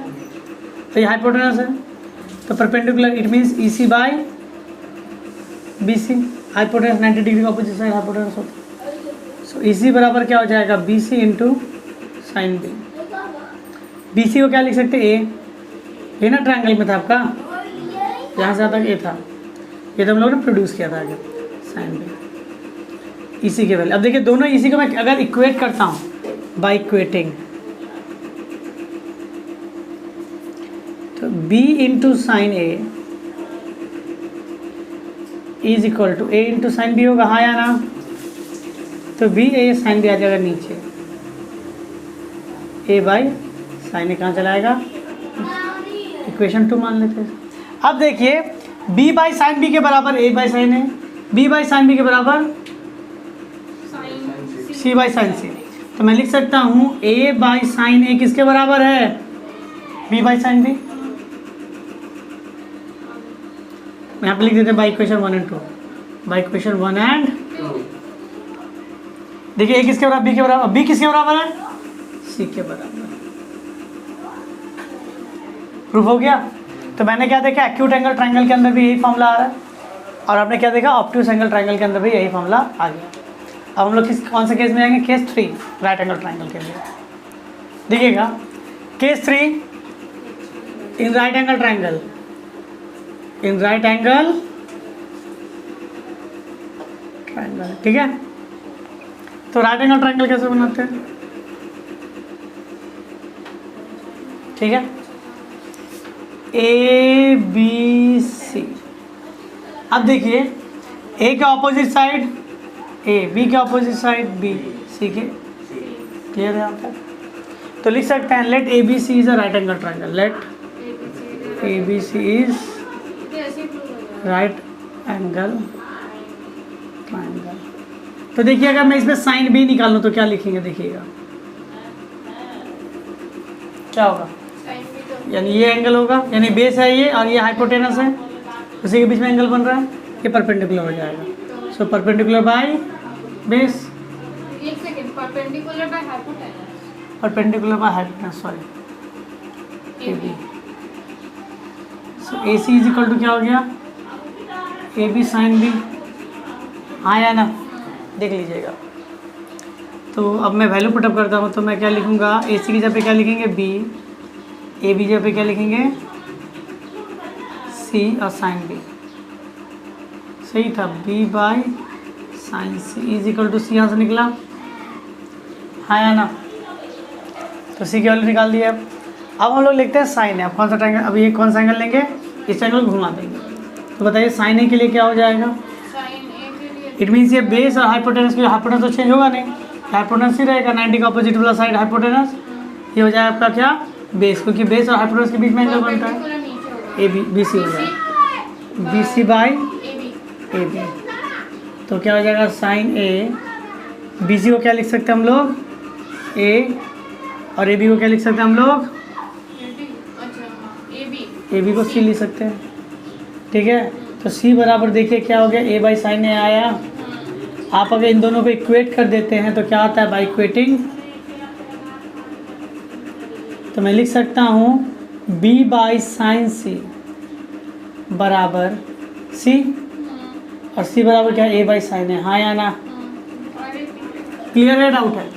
[SPEAKER 1] तो ये हाइपोटेनस है। तो perpendicular it means EC by BC, hypotenuse 90 degree का ऑपोजिट साइड हाइपोटेनस होता है। सो EC बराबर क्या हो जाएगा, BC into sine B। BC को क्या लिख सकते हैं, A, ये ना ट्राइंगल में था आपका, यहाँ से आता A था, ये तो हम लोग ने प्रोड्यूस किया था आगे, साइन B। EC के वैल्यू, अब देखिए दोनों EC को मैं अगर इक्वेट करता हूँ बाय इक्वेटिंग, तो B into sine A is equal to A into sine B होगा, हाँ या ना? तो B A साइन B आ जाएगा नीचे, A बाई साइन A कहाँ चला आएगा, इक्वेशन 2 मान लेते हैं। अब देखिए B बाई साइन B के बराबर A by sign A, B by sine B के बराबर C बाई साइन C। तो मैं लिख सकता हूँ A बाई साइन A किसके बराबर है, B बाई साइन B। यहाँ पे लिख देते हैं by equation 1 and 2, by equation 1 and 2। देखिए A किसके बराबर, B के बराबर, B किसके बराबर है, C के बराबर। प्रूफ हो गया। तो मैंने क्या देखा, एक्यूट एंगल ट्राइंगल के अंदर भी यही फॉर्मूला आ रहा है, और आपने क्या देखा, ऑब्ट्यूज एंगल ट्राइंगल के अंदर भी यही फॉर्मूला आ गया। अब हम लोग कौन से केस में आएंगे, केस 3 राइट एंगल ट्राइंगल के लिए। देखिएगा case 3 in right angle triangle, in right angle triangle, ठीक है। तो राइट एंगल ट्राइंगल कैसे बनाते हैं, ठीक है, ABC। अब देखिए A के ऑपोजिट साइड A, B के ऑपोजिट साइड B, C के, क्लियर है यहाँ पर? तो लिख सकते हैं let ABC is a right angle triangle, let ABC is right angle triangle. तो देखिए अगर मैं इसमें साइन B निकालूँ तो क्या लिखेंगे, देखिएगा क्या होगा, यानी ये एंगल होगा, यानी बेस है ये और ये हाइपोटेनस है, उसी के बीच में एंगल बन रहा है, ये परपेंडिकुलर हो जाएगा। सो परपेंडिकुलर बाय बेस,
[SPEAKER 2] एक second, perpendicular by hypotenuse,
[SPEAKER 1] perpendicular by hypotenuse, sorry AB। So AC is equal to क्या हो गया, AB साइन B, हाँ या ना? देख लीजिएगा। तो अब मैं वैल्यू पुटअप करता हूँ, तो मैं क्या लिखूँगा, AC की जगह पे क्या लिखेंगे B, AB जगह पे क्या लिखेंगे C और साइन B, सही था, B by sine C is equal to C, यहाँ से निकला, हाँ या ना? तो C की वैल्यू निकाल दिया। अब हम लोग लिखते हैं साइन है, अब कौन सा ट्रायंगल, अब ये कौन सा एंगल लेंगे, इस एंगल को घुमा देंगे। तो बताइए साइन ए के लिए क्या हो जाएगा,
[SPEAKER 2] साइन ए के लिए
[SPEAKER 1] इट मीन्स ये बेस और हाइपोटेनस के, हाइपोटेनस तो चेंज होगा नहीं, हाइपोटेनस ही रहेगा, 90 का अपोजिट वाला साइड हाइपोटेनस, ये हो जाएगा आपका क्या, बेस, क्योंकि बेस और हाइपोटेनस के बीच में एंगल बनता है,
[SPEAKER 2] परपेंडिकुलर नीचे होगा,
[SPEAKER 1] BC हो जाएगा, BC बाई AB। तो क्या हो जाएगा साइन ए, BC को क्या लिख सकते हैं हम लोग A, और AB को क्या लिख सकते हैं हम लोग, AB को C लिख सकते हैं, ठीक है। तो C बराबर देखिए क्या हो गया, A बाई साइन ए आया, आप अगर इन दोनों को इक्वेट कर देते हैं तो क्या होता है बाई इक्वेटिंग, तो मैं लिख सकता हूँ b बाई साइन सी बराबर c, और c बराबर क्या a बाई साइन है, हाँ या ना? क्लियर है, डाउट है?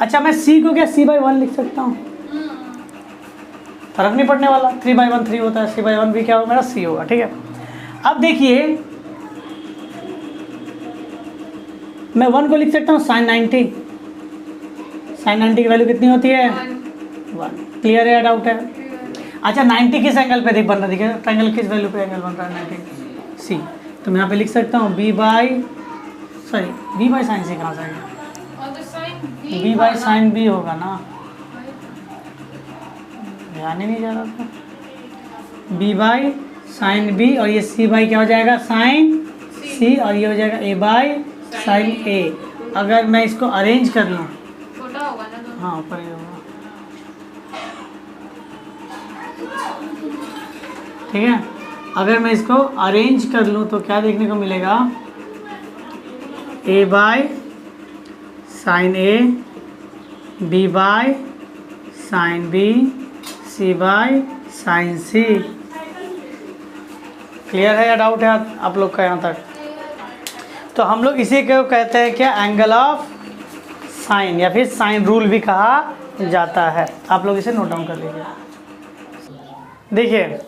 [SPEAKER 1] अच्छा मैं c को क्या c बाई 1 लिख सकता हूँ, फर्क नहीं पड़ने वाला, 3 बाई 1 3 होता है, c बाई 1 भी क्या होगा मेरा c होगा, ठीक है। अब देखिए मैं 1 को लिख सकता हूँ साइन 90, साइन 90 की वैल्यू कितनी होती है 1। क्लियर है या डाउट है? अच्छा 90 किस एंगल पे बन रहा है, देखिए ट्रायंगल किस वैल्यू पे एंगल बन रहा है 90 सी, तो मैं यहाँ पे लिख सकता हूँ b बाई साइन सी कहाँ से आएगा, b बाई साइन b होगा ना, ध्यान ही नहीं जा रहा था, b बाई साइन b, और ये c बाई क्या हो जाएगा साइन c, और ये हो जाएगा a बाई साइन a। अगर मैं इसको अरेंज कर लूँ,
[SPEAKER 2] छोटा होगा ना दोनों,
[SPEAKER 1] हाँ ऊपर ही होगा, ठीक है। अगर मैं इसको अरेंज कर लूँ तो क्या देखने को मिलेगा, a by sign a, b by sine b, c by sine c। Clear है या डाउट है आप लोग का यहाँ तक? तो हम लोग इसी को कहते हैं क्या, एंगल ऑफ साइन, या फिर साइन रूल भी कहा जाता है। आप लोग इसे नोट डाउन कर लीजिए। देखिए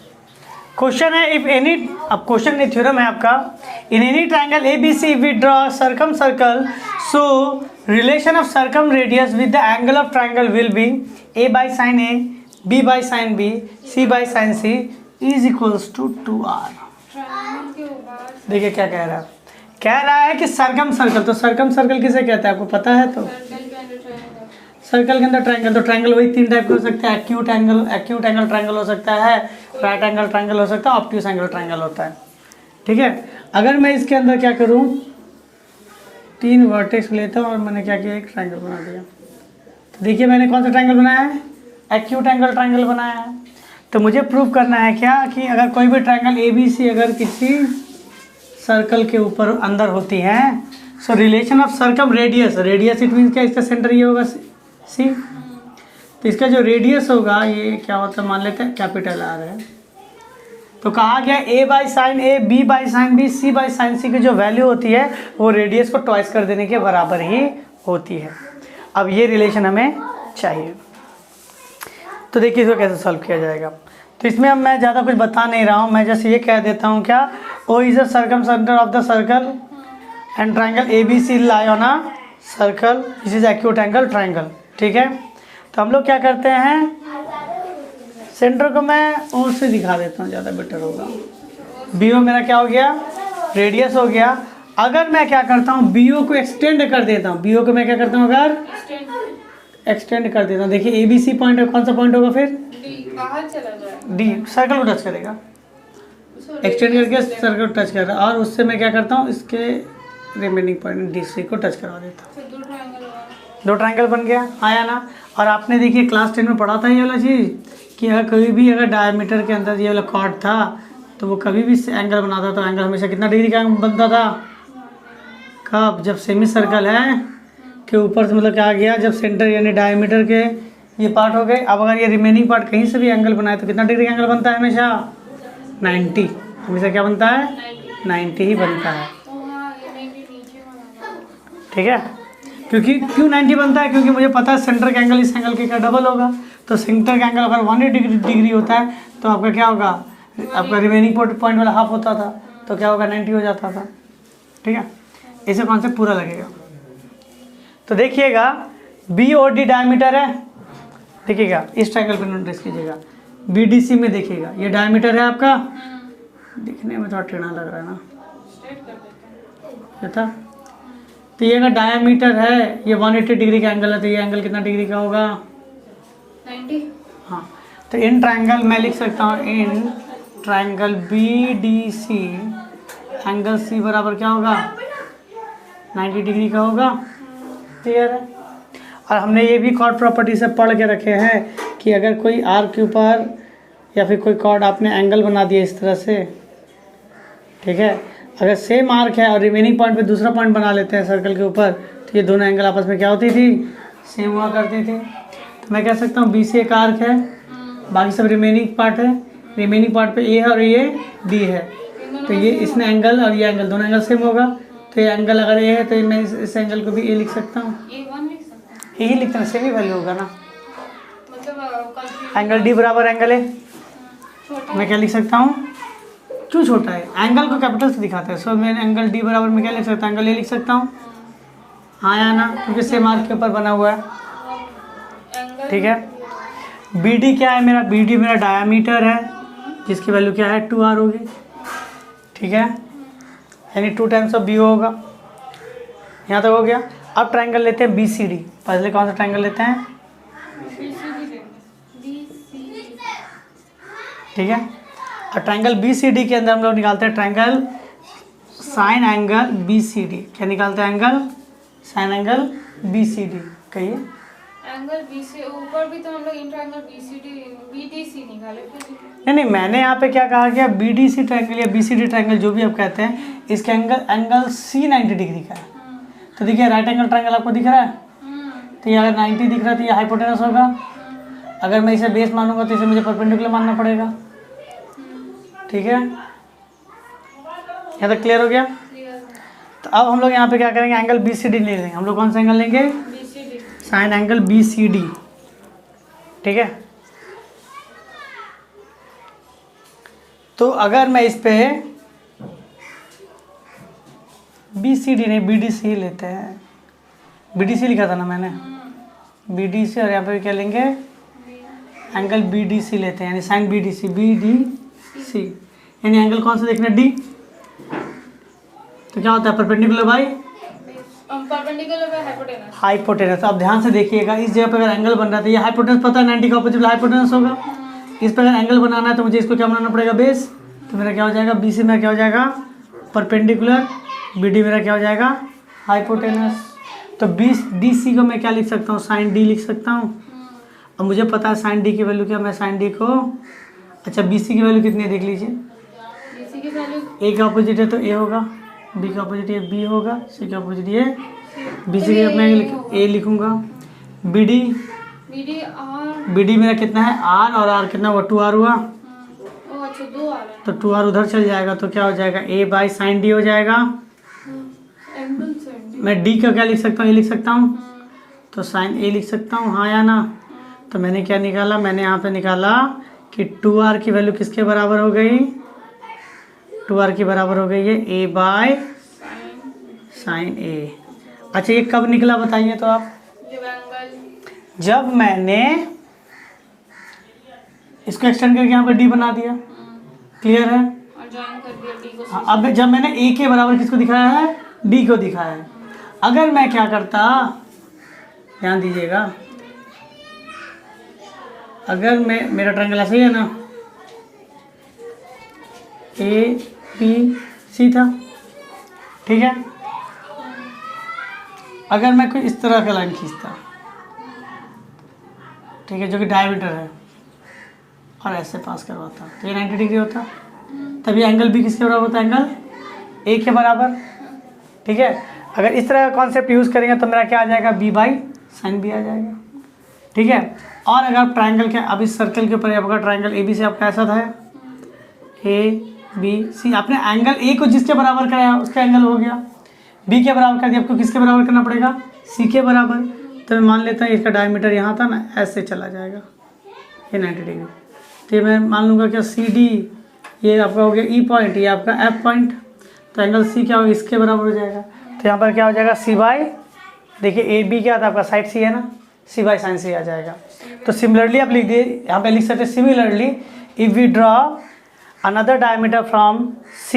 [SPEAKER 1] क्वेश्चन है, इफ एनी, अब क्वेश्चन नहीं थ्योरम है आपका, in any triangle A B C we draw circumcircle, so relation of circumradius with the angle of triangle will be a by sine A, b by sine b, c by sine c is equals to 2r। देखिए क्या कह रहा है, कह रहा है कि circum circle, तो सर्कम सर्कल किसे कहता है आपको पता है? तो सर्कल के अंदर ट्रायंगल, तो ट्रायंगल वही 3 टाइप के हो सकते हैं, एक्यूट एंगल ट्रायंगल हो सकता है, राइट एंगल ट्रायंगल हो सकता है, ऑब्ट्यूज एंगल ट्रायंगल होता है, ठीक है। अगर मैं इसके अंदर क्या करूं, 3 वर्टेक्स लेता हूं और मैंने क्या किया, एक ट्रायंगल बना दिया। तो देखिए मैंने कौन सा ट्रायंगल बनाया है, एक्यूट एंगल ट्रायंगल बनाया है। तो मुझे प्रूव करना है क्या कि अगर कोई भी ट्रायंगल ए बी सी अगर किसी सर्कल के ऊपर अंदर होती हैं, सो relation of circum radius, radius it means क्या, इसका सेंटर ये होगा सी, तो इसका जो रेडियस होगा ये क्या होता है, मान लेते हैं कैपिटल आर है। तो कहा गया a by sine A, b by sine b, c by sine c की जो वैल्यू होती है वो रेडियस को ट्वाइस कर देने के बराबर ही होती है। अब ये रिलेशन हमें चाहिए, तो देखिए इसको कैसे सॉल्व किया जाएगा। तो इसमें अब मैं ज़्यादा कुछ बता नहीं रहा हूँ, मैं जैसे ये कह देता हूँ क्या, O is the circumcentre of the circle and triangle A B C lie on a circle, this is acute angle triangle, ठीक है। तो हम लोग क्या करते हैं, सेंटर को मैं ओ से दिखा देता हूँ, ज़्यादा बेटर होगा। बी ओ मेरा क्या हो गया, रेडियस हो गया। अगर मैं क्या करता हूँ, बी ओ को एक्सटेंड कर देता हूँ, बी ओ को मैं क्या करता हूँ, अगर एक्सटेंड कर देता हूँ, देखिए ए बी सी पॉइंट कौन सा पॉइंट होगा, फिर
[SPEAKER 2] बाहर चला जाए,
[SPEAKER 1] डी सर्कल को टच करेगा, एक्सटेंड करके सर्कल को टच कर रहा है, और उससे मैं क्या करता हूँ, इसके रिमेनिंग पॉइंट डी सी को टच करवा देता हूँ, दो ट्रायंगल बन गया, आया ना। और आपने देखिए क्लास 10 में पढ़ा था ये वाला चीज़ कि अगर कोई भी अगर डायमीटर के अंदर ये वाला कॉर्ड था तो वो कभी भी एंगल बनाता तो एंगल हमेशा कितना डिग्री का बनता था, कब, जब सेमी सर्कल है के ऊपर से, मतलब क्या आ गया, जब सेंटर यानी डायमीटर के ये पार्ट हो गए। अब अगर ये रिमेनिंग पार्ट कहीं से भी एंगल बनाए तो कितना डिग्री का एंगल बनता है, हमेशा 90, हमेशा क्या बनता है, 90 ही बनता है, ठीक है। क्योंकि क्यों 90 बनता है, क्योंकि मुझे पता है सेंटर का एंगल इस एंगल के क्या डबल होगा, तो सेंटर का एंगल अगर 180 डिग्री होता है तो आपका क्या होगा, आपका रिमेनिंग पॉइंट वाला हाफ होता था तो क्या होगा, 90 हो जाता था, ठीक है। ऐसे कॉन्सेप्ट पूरा लगेगा। तो देखिएगा बी और डी डायमीटर है, देखिएगा इस ट्रायंगल पर नोटिस कीजिएगा, बी डी सी में देखिएगा ये डायमीटर है आपका, दिखने में थोड़ा टेढ़ा लग रहा है ना, था। तो ये अगर डायमीटर है, ये 180 डिग्री का एंगल है, तो ये एंगल कितना डिग्री का होगा,
[SPEAKER 2] 90।
[SPEAKER 1] हाँ, तो इन ट्रायंगल मैं लिख सकता हूँ, in triangle B D C angle C बराबर क्या होगा, 90 डिग्री का होगा, क्लियर है। और हमने ये भी कॉर्ड प्रॉपर्टी से पढ़ के रखे हैं कि अगर कोई आर्क के ऊपर या फिर कोई कॉर्ड आपने एंगल बना दिया इस तरह से, ठीक है, अगर सेम आर्क है और रिमेनिंग पॉइंट पे दूसरा पॉइंट बना लेते हैं सर्कल के ऊपर, तो ये दोनों एंगल आपस में क्या होती थी, सेम हुआ करती थी। तो मैं कह सकता हूँ BC एक आर्क है, बाकी सब रिमेनिंग पार्ट है, रिमेनिंग पार्ट पे ए है और ये D है, तो ये इसमें एंगल और ये एंगल दोनों एंगल सेम होगा। तो ये एंगल अगर ए है तो मैं इस एंगल को भी ए लिख सकता हूँ,
[SPEAKER 2] A1 लिख सकते हैं,
[SPEAKER 1] ए ही लिखते हैं, सेम ही वैल्यू होगा ना।
[SPEAKER 2] मतलब कंफ्यूज
[SPEAKER 1] एंगल D बराबर एंगल ए,
[SPEAKER 2] छोटा
[SPEAKER 1] मैं क्या लिख सकता हूँ, क्यों छोटा है, एंगल को कैपिटल से दिखाते हैं, सो मैं एंगल D बराबर में क्या लिख सकता हूँ, एंगल ए लिख सकता हूँ, हाँ या ना, क्योंकि सेम आर्क के ऊपर बना हुआ है।
[SPEAKER 2] एंगल
[SPEAKER 1] ठीक है, BD क्या है मेरा, BD मेरा डायामीटर है जिसकी वैल्यू क्या है 2r होगी। ठीक है, यानी 2 टाइम्स ऑफ BO होगा। यहाँ तक हो गया। अब ट्रायंगल लेते हैं BCD, पहले कौन सा ट्रायंगल लेते हैं, ठीक है। और ट्रायंगल BCD के अंदर हम लोग निकालते हैं ट्रायंगल साइन एंगल BCD। क्या निकालते हैं, एंगल साइन एंगल BCD, कहिए।
[SPEAKER 2] एंगल बी से ऊपर भी तो हम लोग इंट्रायंगल BDC निकाले फिर।
[SPEAKER 1] नहीं, मैंने यहाँ पे क्या कहा गया, BDC ट्रायंगल या BCD ट्रायंगल जो भी आप कहते हैं, इसके एंगल C 90 डिग्री का है। तो देखिए राइट एंगल ट्रायंगल आपको दिख रहा है, तो ये अगर 90 दिख रहा है तो ये हाइपोटेनस होगा। अगर मैं इसे बेस मानूंगा तो इसे मुझे परपेंडिकुलर मानना पड़ेगा। ठीक है, यहाँ तक क्लियर हो गया। तो अब हम लोग यहाँ पे क्या करेंगे, एंगल BCD ले लेंगे। हम लोग कौन सा एंगल लेंगे,
[SPEAKER 2] BCD।
[SPEAKER 1] Sign angle BCD। ठीक है, तो अगर मैं इस पे BCD नहीं BDC लेते हैं, BDC लिखा था ना मैंने, BDC, और यहाँ पे क्या लेंगे, एंगल BDC लेते हैं, यानी साइन BDC, यानी एंगल कौन सा देखना, D। तो क्या होता है, perpendicular by
[SPEAKER 2] perpendicular by hypotenuse.
[SPEAKER 1] Hypotenuse. अब ध्यान से देखिएगा, इस जगह पे अगर एंगल बन रहा है तो ये हाइपोटेनस पता है 90 का ऑपोजिट हाइपोटेनस होगा। इस पर अगर एंगल बनाना है तो मुझे इसको क्या बनाना पड़ेगा, बेस। तो मेरा क्या हो जाएगा, BC मेरा क्या हो जाएगा, परपेंडिकुलर, BD मेरा क्या हो जाएगा, हाइपोटेनस। तो DC को मैं क्या लिख सकता हूँ, साइन D लिख सकता हूँ। अब मुझे पता है साइन D की वैल्यू क्या, मैं साइन D को, अच्छा BC की वैल्यू कितनी है देख लीजिए,
[SPEAKER 2] BC की वैल्यू
[SPEAKER 1] A का ऑपोजिट है तो A होगा, B का ऑपोजिट ये B होगा, C का ऑपोजिट ये BC के मैं A लिखूंगा। BD मेरा कितना है, R, और R कितना हुआ, 2R हुआ।
[SPEAKER 2] अच्छा 2 आ रहा है,
[SPEAKER 1] तो 2R उधर चल जाएगा तो क्या हो जाएगा, A बाई साइन D हो जाएगा।
[SPEAKER 2] एंगल साइन
[SPEAKER 1] मैं D का क्या लिख सकता हूँ, A लिख सकता हूँ, तो साइन A लिख सकता हूँ, हाँ या ना। तो मैंने क्या निकाला, मैंने यहाँ पे निकाला कि 2R की वैल्यू किसके बराबर हो गई, 2R की बराबर हो गई है A बाय साइन A। अच्छा ये कब निकला बताइए तो आप, जब मैंने इसको एक्सटेंड करके यहाँ पे D बना दिया। क्लियर है,
[SPEAKER 2] और ज्वाइन कर दिया D को।
[SPEAKER 1] हाँ, अब जब मैंने A के बराबर किसको दिखाया है, D को दिखाया है। अगर मैं क्या करता, ध्यान दीजिएगा, अगर मैं, मेरा ट्रायंगल ऐसे ही है ना, ABC था, ठीक है। अगर मैं कोई इस तरह का लाइन खींचता, ठीक है, जो कि डायमीटर है, और ऐसे पास करवाता, तो ये 90 डिग्री होता। तभी एंगल B किसके बराबर होता है, एंगल A के बराबर। ठीक है, अगर इस तरह का कॉन्सेप्ट यूज़ करेंगे तो मेरा क्या आ जाएगा, B बाई साइन B आ जाएगा। ठीक है, और अगर ट्रायंगल के, अब इस सर्कल के ऊपर आपका ट्रायंगल ABC आपका ऐसा था, ABC, आपने एंगल A को जिसके बराबर कराया उसका एंगल हो गया, B के बराबर कर दिया, आपको किसके बराबर करना पड़ेगा, C के बराबर। तो मैं मान लेता हूँ इसका डायमीटर यहाँ था ना, ऐसे चला जाएगा, ये 90 डिग्री। तो मैं मान लूँगा क्या, CD ये आपका हो गया E पॉइंट, ये आपका F पॉइंट, तो एंगल C क्या होगा, इसके बराबर हो जाएगा। तो यहाँ पर क्या हो जाएगा, C बाई, देखिए AB क्या था आपका, साइड C है ना, C बाई साइन C आ जाएगा। तो सिमिलरली आप लिख दिए, यहाँ पे लिख सकते हैं, similarly if we draw another diameter from C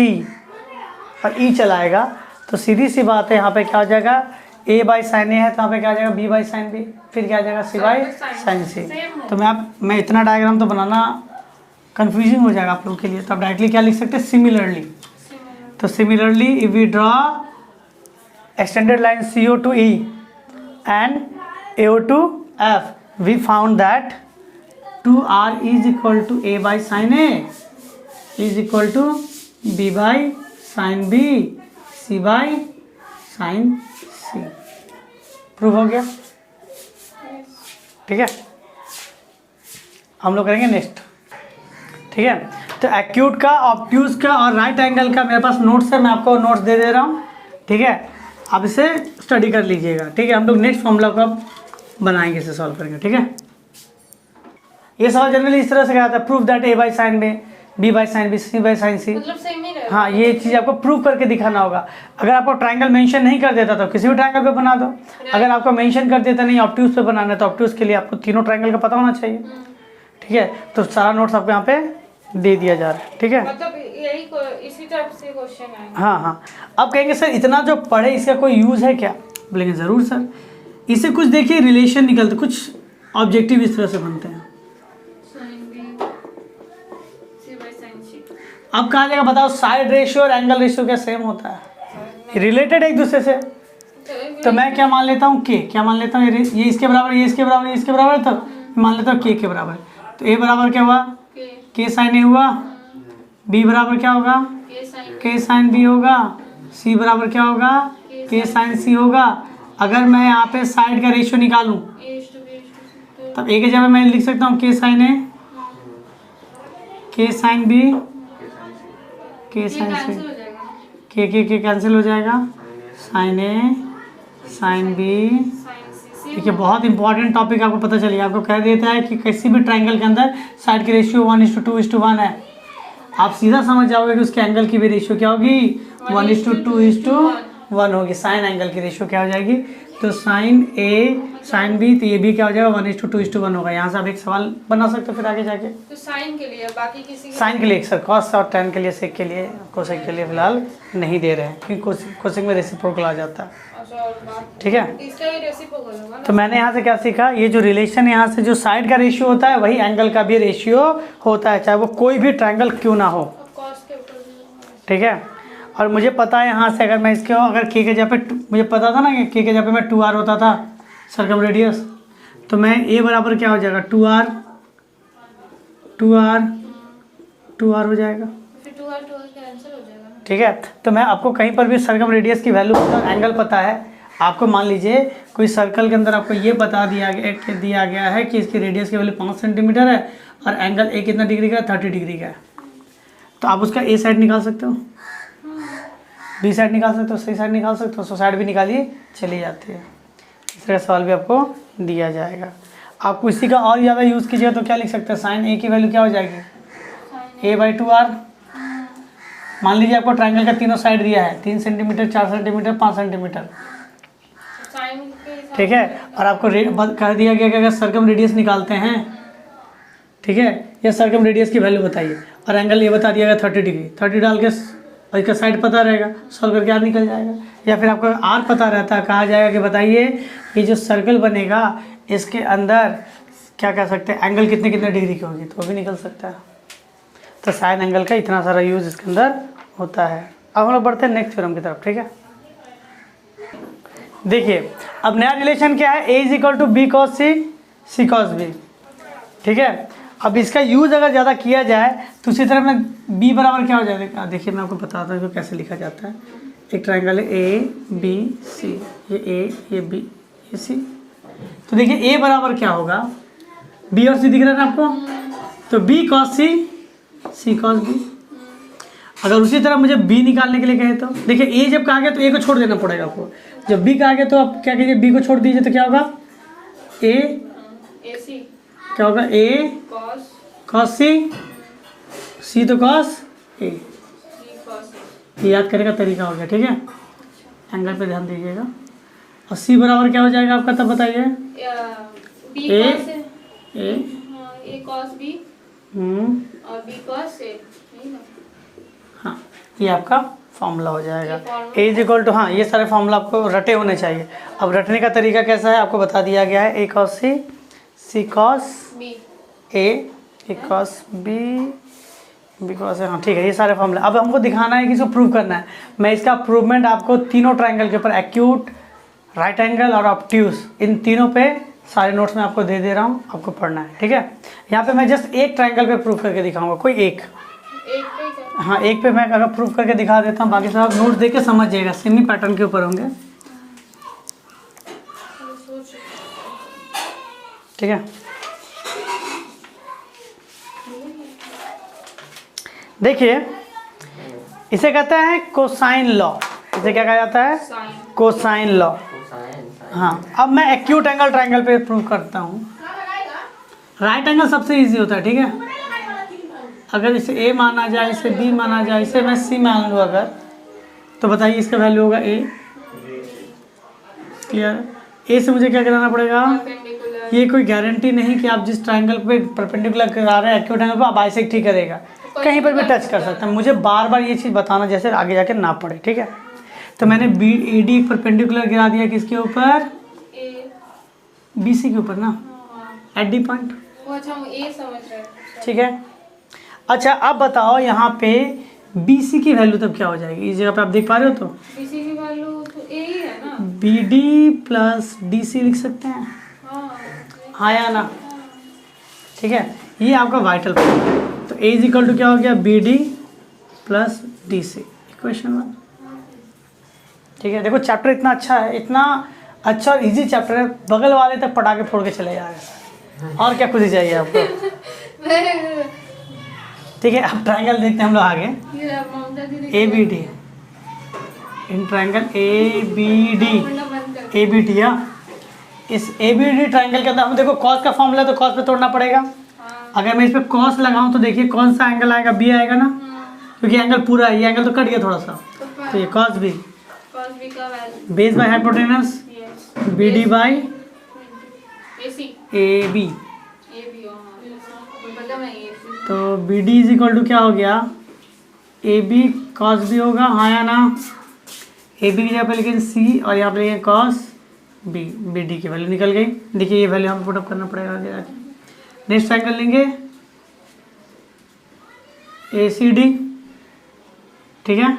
[SPEAKER 1] और E चलाएगा, तो सीधी सी बात है, यहाँ पे क्या हो जाएगा, A बाई साइन A है तो यहाँ पे क्या आ जाएगा, B बाई साइन B, फिर क्या आ जाएगा, C बाई साइन C। तो मैं इतना डायग्राम तो बनाना कंफ्यूजिंग हो जाएगा आप लोगों के लिए, तो आप डायरेक्टली क्या लिख सकते हैं, सिमिलरली। तो similarly if we draw extended line CO to E and AO to F, we found that 2R is equal to A by sin A is equal to B by sine B C by sine C. Prove हो गया, ठीक है। हम लोग करेंगे next, ठीक है। तो एक्यूट का, ऑब्ट्यूज का और राइट एंगल का मेरे पास नोट्स है, मैं आपको नोट्स दे दे रहा हूँ, ठीक है। आप इसे स्टडी कर लीजिएगा, ठीक है। हम लोग नेक्स्ट फॉर्मूला को अब बनाएंगे, इसे सॉल्व करेंगे, ठीक है। ये सवाल जनरली इस तरह से आता है, proof that a by sine b, b by sine B, C by sine c.
[SPEAKER 2] मतलब सेम ही रहेगा।
[SPEAKER 1] हाँ, ये चीज़ आपको प्रूव करके दिखाना होगा। अगर आपको ट्रायंगल मेंशन नहीं कर देता तो किसी भी ट्रायंगल पे बना दो। अगर आपको मेंशन कर देता नहीं ऑब्ट्यूज पे बनाना है तो ऑब्ट्यूज के लिए आपको तीनों ट्रायंगल का पता होना चाहिए, ठीक है। तो सारा नोट्स आपको यहाँ पे दे दिया जा रहा है, ठीक है।
[SPEAKER 2] मतलब यही इसी टाइप से क्वेश्चन आएंगे।
[SPEAKER 1] हाँ हाँ। अब कहेंगे सर इतना जो पढ़े इसका कोई यूज़ है क्या? बोलेंगे ज़रूर सर, इससे कुछ देखिए रिलेशन निकलते, कुछ ऑब्जेक्टिव इस तरह से बनते हैं। अब कहा जाएगा बताओ, साइड रेशियो और एंगल रेशियो क्या सेम होता है? रिलेटेड है एक दूसरे से। तो मैं क्या मान लेता हूँ, के क्या मान लेता हूँ, ये इसके बराबर, ये इसके बराबर, ये इसके बराबर, तो मान लेता हूँ के बराबर। तो ए बराबर क्या हुआ, के साइन ए हुआ। बी बराबर क्या होगा, के साइन बी होगा। सी बराबर क्या होगा, के साइन सी होगा। अगर मैं यहाँ पे साइड का रेशियो निकालूं तब ए के जगह मैं लिख सकता हूँ के साइन ए, के साइन बी, के साइन सी, के कैंसिल हो जाएगा, साइन ए साइन बी। देखिए बहुत इंपॉर्टेंट टॉपिक आपको पता चलिए, आपको कह देता है कि किसी भी ट्रायंगल के अंदर साइड की रेशियो 1:2:1 है। आप सीधा समझ जाओगे कि उसके एंगल की भी रेशियो क्या होगी, 1:2:1 होगी। साइन एंगल की रेशियो क्या हो जाएगी, तो साइन ए साइन बी, तो ये भी क्या हो जाएगा 1:2:1 होगा। यहाँ से आप एक सवाल बना सकते हो फिर आगे जाके।
[SPEAKER 2] तो साइन के लिए, बाकी किसी
[SPEAKER 1] साइन के लिए सर कॉस और टेन के लिए, सेक के लिए, कोसेक के लिए फिलहाल नहीं दे रहे हैं क्योंकि कोसेक में रेसिप्रोकल आ जाता है, ठीक है।
[SPEAKER 2] इसका ही रेसिप्रोकल होगा ना।
[SPEAKER 1] तो मैंने यहाँ से क्या सीखा, ये जो रिलेशन यहाँ से जो साइड का रेशियो होता है वही एंगल का भी रेशियो होता है, चाहे वो कोई भी ट्रायंगल क्यों ना हो,
[SPEAKER 2] कॉस के ऊपर भी।
[SPEAKER 1] ठीक है। और मुझे पता है यहाँ से अगर मैं इसके अगर के जगह पे मुझे पता था ना कि के जगह पे मैं 2r होता था सर्कम रेडियस, तो मैं ए बराबर क्या हो जाएगा 2r हो जाएगा,
[SPEAKER 2] फिर 2r कैंसिल हो जाएगा ना।
[SPEAKER 1] ठीक है। तो मैं आपको कहीं पर भी सर्कम रेडियस की वैल्यू एंगल पता है आपको, मान लीजिए कोई सर्कल के अंदर आपको ये बता दिया गया है कि इसकी रेडियस की वैल्यू 5 सेंटीमीटर है और एंगल ए कितना डिग्री का है, 30 डिग्री का है, तो आप उसका ए साइड निकाल सकते हो, बी साइड निकाल सकते हो, सी साइड निकाल सकते हो, सो साइड भी निकालिए चली जाती है। इस तरह का सवाल भी आपको दिया जाएगा। आपको इसी का और ज़्यादा यूज़ कीजिएगा तो क्या लिख सकते हैं, साइन ए की वैल्यू क्या हो जाएगी, a/2r। मान लीजिए आपको ट्रायंगल का तीनों साइड दिया है, 3 सेंटीमीटर, 4 सेंटीमीटर, 5 सेंटीमीटर, ठीक है। और आपको कह दिया गया कि अगर सर्कम रेडियस निकालते हैं, ठीक है, या सर्कम रेडियस की वैल्यू बताइए और एंगल ये बता दिया गया 30 डिग्री, 30 डाल के और इसका साइड पता रहेगा, सॉल्व करके आर निकल जाएगा। या फिर आपको आर पता रहता है, कहा जाएगा कि बताइए ये जो सर्कल बनेगा इसके अंदर क्या कह सकते हैं, एंगल कितने कितने डिग्री की होगी, तो वो भी निकल सकता है। तो साइन एंगल का इतना सारा यूज़ इसके अंदर होता है। अब हम लोग बढ़ते हैं नेक्स्ट थ्योरम की तरफ, ठीक है। देखिए अब नया रिलेशन क्या है, a = b cos c, c cos b, ठीक है। अब इसका यूज़ अगर ज़्यादा किया जाए तो उसी तरह में b बराबर क्या हो जाएगा, देखिए मैं आपको बताता हूँ कैसे लिखा जाता है। एक ट्रायंगल है a b c, ये a ये b ये c, तो देखिए a बराबर क्या होगा, b और c दिख रहा है ना आपको, तो b cos c, c cos b। अगर उसी तरह मुझे b निकालने के लिए कहे तो देखिए a जब कहा गया तो a को छोड़ देना पड़ेगा आपको, जब b कहा गया तो आप क्या कीजिए b को छोड़ दीजिए, तो क्या होगा a क्या होगा, a cos c, c तो cos a, ये याद करने का तरीका हो गया, ठीक है। एंगल पे ध्यान दीजिएगा। और c बराबर क्या हो जाएगा आपका, तब बताइए,
[SPEAKER 2] a cos b और b cos a,
[SPEAKER 1] हाँ ये आपका फॉर्मूला हो जाएगा। a = हाँ ये सारे फॉर्मूला आपको रटे होने चाहिए। अब रटने का तरीका कैसा है आपको बता दिया गया है, a cos c, c cos a, a cos b, b cos a, हाँ ठीक है, ये सारे फॉर्मूला। अब हमको दिखाना है कि इसको प्रूव करना है। मैं इसका प्रूवमेंट आपको तीनों ट्रायंगल के ऊपर, एक्यूट, राइट एंगल और ऑब्ट्यूज, इन तीनों पे सारे नोट्स में आपको दे रहा हूँ, आपको पढ़ना है, ठीक है। यहाँ पे मैं जस्ट एक ट्रायंगल पे प्रूव करके दिखाऊंगा, कोई एक हाँ एक पे मैं अगर प्रूफ करके दिखा देता हूँ, बाकी सब आप नोट्स देख के समझ जाएगा, सेमी पैटर्न के ऊपर होंगे। ठीक है, देखिए इसे कहते हैं कोसाइन लॉ। इसे क्या कहा जाता है? Cosine law. हाँ, अब मैं एक्यूट एंगल ट्रायंगल पे प्रूव करता हूँ। राइट एंगल सबसे इजी होता है, ठीक है। अगर इसे ए माना जाए, इसे बी माना जाए, इसे मैं सी मान लूँ अगर, तो बताइए इसका वैल्यू होगा ए। क्लियर? ए से मुझे क्या कराना पड़ेगा? ये कोई गारंटी नहीं कि आप जिस ट्रायंगल पे परपेंडिकुलर करा रहे हैं एक्यूट एंगल पे आप बाइसेक्ट ही करेगा, कहीं पर भी टच कर सकता है। मुझे बार बार ये चीज़ बताना जैसे आगे जाके ना पड़े, ठीक है। तो मैंने बी ए डी परपेंडिकुलर गिरा दिया किसके ऊपर? बी सी के ऊपर ना, एट डी पॉइंट। ठीक है। अच्छा अब बताओ यहाँ पे बी सी की वैल्यू तब क्या हो जाएगी? इस जगह पे आप देख पा रहे हो तो
[SPEAKER 2] बी सी की वैल्यू तो ए ही है ना,
[SPEAKER 1] B D plus D C लिख सकते हैं। हाँ या ना? ठीक है, ये आपका वाइटल पॉइंट है। तो ए इज इक्वल टू क्या हो गया? B D plus D C, equation 1। ठीक है, देखो चैप्टर इतना अच्छा है, इतना अच्छा और इजी चैप्टर है, बगल वाले तक पटाखे फोड़ के चले जा रहे हैं। और क्या खुशी चाहिए आपको? ठीक है, अब ट्रायंगल देखते हैं हम लोग आगे। A B D in triangle A B D, A B D. इस ए बी डी ट्रायंगल के अंदर हम देखो कॉस का फॉर्मूला, तो कॉस पे तोड़ना पड़ेगा। अगर मैं इस पर कॉस लगाऊं तो देखिए कौन सा एंगल आएगा? बी आएगा ना, क्योंकि एंगल पूरा है, ये एंगल तो कट गया थोड़ा सा, तो ये cos b. Base by hypotenuse, b d by a b. तो b d is equal to क्या हो गया? ए बी कॉस बी होगा, हाँ या ना? ए बी की जगह पे लिखेंगे सी और यहाँ पे लिखेंगे कॉस बी। बी डी की वैल्यू निकल गई। देखिए ये वैल्यू हमें पुटअप करना पड़ेगा आगे जाके। नेक्स्ट ट्रायंगल लेंगे ए सी डी। ठीक है,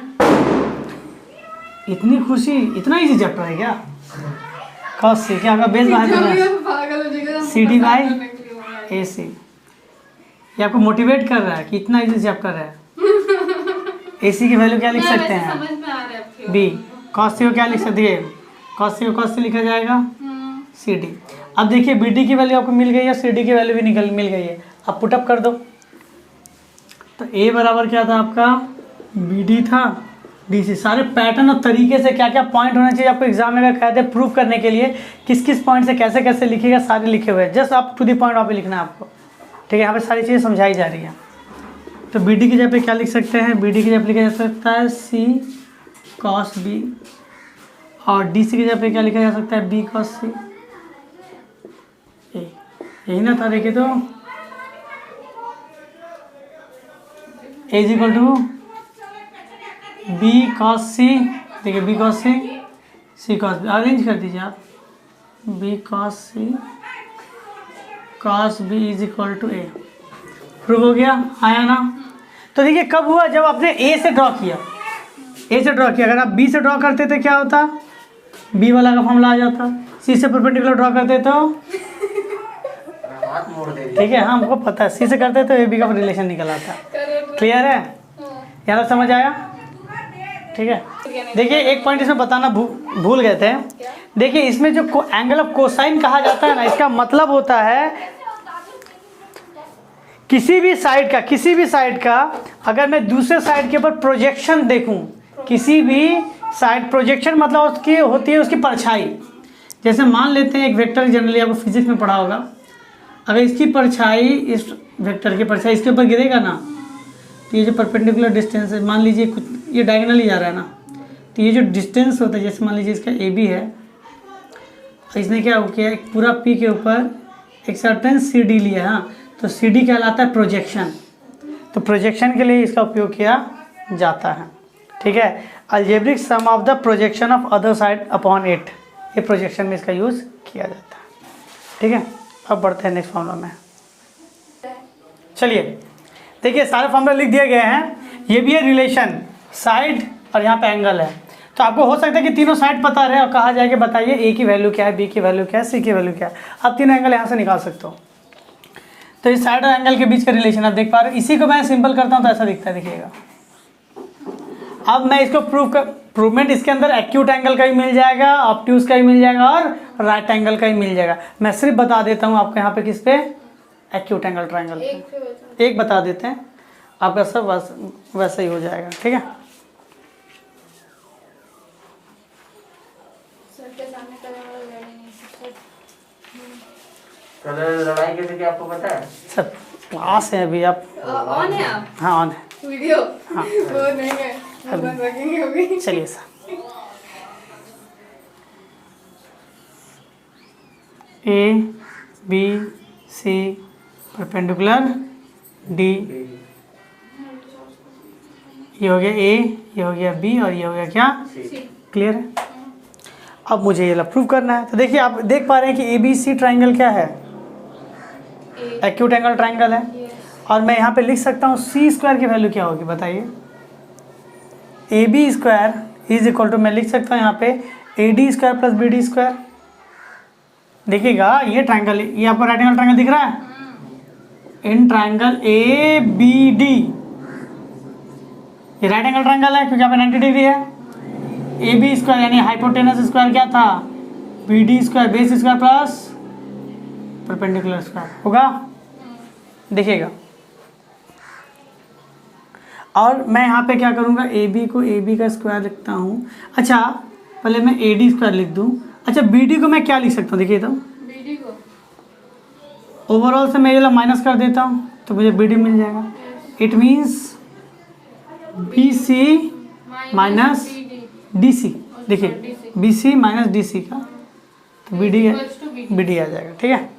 [SPEAKER 1] इतनी खुशी, इतना इजी चैप्टर है क्या? कॉस सी क्या होगा? Base by c d by a c. ये आपको मोटिवेट कर रहा है कि इतना इजी चैप्टर है। ए सी की वैल्यू क्या लिख सकते हैं? बी। कॉस सी को क्या लिख सकते हैं? कॉस सी को कॉस सी लिखा जाएगा सी डी। अब देखिए बी डी की वैल्यू आपको मिल गई है, सी डी की वैल्यू भी मिल गई है। अब पुटअप कर दो तो ए बराबर क्या था आपका? बी डी था, डी सी। सारे पैटर्न और तरीके से क्या क्या पॉइंट होना चाहिए आपको एग्जाम में अगर कहते हैं प्रूफ करने के लिए, किस किस पॉइंट से कैसे कैसे लिखेगा, सारे लिखे हुए हैं। जस्ट आप टू दी पॉइंट वहाँ पे लिखना है आपको। ठीक है, यहाँ पे सारी चीज़ें समझाई जा रही है। तो बी डी की जगह पे क्या लिख सकते हैं? बी डी की जगह पे लिखा जा सकता है सी कॉस बी, और डी सी की जगह पे क्या लिखा जा सकता है? B cos c. यही ना था? देखिए तो a is equal to b cos c. देखिए b cos c, c cos b. Arrange कर दीजिए आप, b cos c cos b is equal to a. Prove हो गया, आया ना? तो देखिए कब हुआ? जब आपने ए से ड्रॉ किया, ए से ड्रॉ किया। अगर आप बी से ड्रॉ करते तो क्या होता? बी वाला का फॉर्मूला आ जाता। सी से परपेंडिकुलर ड्रॉ करते तो ठीक है, हमको पता है। सी से करते तो ए बी का रिलेशन निकल आता। क्लियर है? यहाँ तक समझ आया? ठीक है, देखिए एक पॉइंट इसमें बताना भूल गए थे। देखिए इसमें जो एंगल ऑफ कोसाइन कहा जाता है ना, इसका मतलब होता है किसी भी साइड का अगर मैं दूसरे साइड के ऊपर प्रोजेक्शन देखूं, किसी भी साइड प्रोजेक्शन मतलब उसकी होती है उसकी परछाई। जैसे मान लेते हैं एक वेक्टर, जनरली आपको फिजिक्स में पढ़ा होगा, अगर इसकी परछाई, इस वेक्टर की परछाई इसके ऊपर गिरेगा ना, तो ये जो परपेंडिकुलर डिस्टेंस है, मान लीजिए कुछ ये डायगोनली जा रहा है ना, तो ये जो डिस्टेंस होता है, जैसे मान लीजिए इसका ए बी है, इसने क्या किया, एक पूरा पी के ऊपर एक सर्टेन सी डी लिया। हाँ, तो सी डी कहलाता है प्रोजेक्शन। तो प्रोजेक्शन के लिए इसका उपयोग किया जाता है। ठीक है, algebraic sum of the projection of other side upon it, ये प्रोजेक्शन में इसका यूज़ किया जाता है। ठीक है, अब बढ़ते हैं नेक्स्ट फॉर्मूला में। चलिए देखिए सारे फॉर्मूला लिख दिए गए हैं। ये भी है रिलेशन, साइड और यहाँ पे एंगल है। तो आपको हो सकता है कि तीनों साइड पता रहे और कहा जाए कि बताइए ए की वैल्यू क्या है, बी की वैल्यू क्या है, सी की वैल्यू क्या है। आप तीनों एंगल यहाँ से निकाल सकते हो। तो इस साइड और एंगल के बीच का रिलेशन आप देख पा रहे हो। इसी को मैं सिंपल करता हूँ तो ऐसा दिखता है, देखिएगा अब मैं इसको प्रूवमेंट इसके अंदर एक्यूट एंगल का ही मिल जाएगा, ऑब्ट्यूज का ही मिल जाएगा और राइट एंगल का ही मिल जाएगा। मैं सिर्फ बता देता हूँ आपको यहाँ पे किस पे, एक्यूट एंगल ट्रायंगल पे एक बता देते हैं, आपका सब वैसा ही हो जाएगा। ठीक है,
[SPEAKER 3] कलर लड़ाई कैसे क्या आपको पता है?
[SPEAKER 1] सर क्लास है अभी आप।
[SPEAKER 2] ऑन है आप
[SPEAKER 1] हाँ ऑन है।
[SPEAKER 2] वीडियो
[SPEAKER 1] हाँ
[SPEAKER 2] वो नहीं है, वो बंद रखेंगे अभी।
[SPEAKER 1] चलिए sir, A B C perpendicular D, ये हो गया ए, ये हो गया बी और ये हो गया क्या, क्लियर है। अब मुझे ये प्रूव करना है। तो देखिए आप देख पा रहे हैं कि ए बी सी ट्राइंगल क्या है, एक्यूट एंगल ट्राइंगल है। और मैं यहाँ पे लिख सकता हूँ सी स्क्वायर की वैल्यू क्या होगी बताइए, A B square is equal to, मैं लिख सकता हूँ यहाँ पे A D square plus B D square. देखिएगा ये ट्राइंगल, ये आपको राइट एंगल ट्राइंगल दिख रहा है, in triangle A B D ये राइट एंगल ट्राइंगल है क्योंकि यहाँ पे 90 डिग्री है। ए बी स्क्वायर यानी हाइपोटेनस स्क्वायर क्या था, B D square base square plus perpendicular square होगा, देखिएगा। और मैं यहाँ पे क्या करूँगा, ए बी को ए बी का स्क्वायर लिखता हूँ। अच्छा पहले मैं ए डी स्क्वायर लिख दूँ। अच्छा बी डी को मैं क्या लिख सकता हूँ, देखिए तो
[SPEAKER 2] बीडी को
[SPEAKER 1] ओवरऑल से मैं ये माइनस कर देता हूँ तो मुझे बी डी मिल जाएगा। It means b c minus d c, देखिए b c minus d c का तो बी डी आ जाएगा। ठीक है,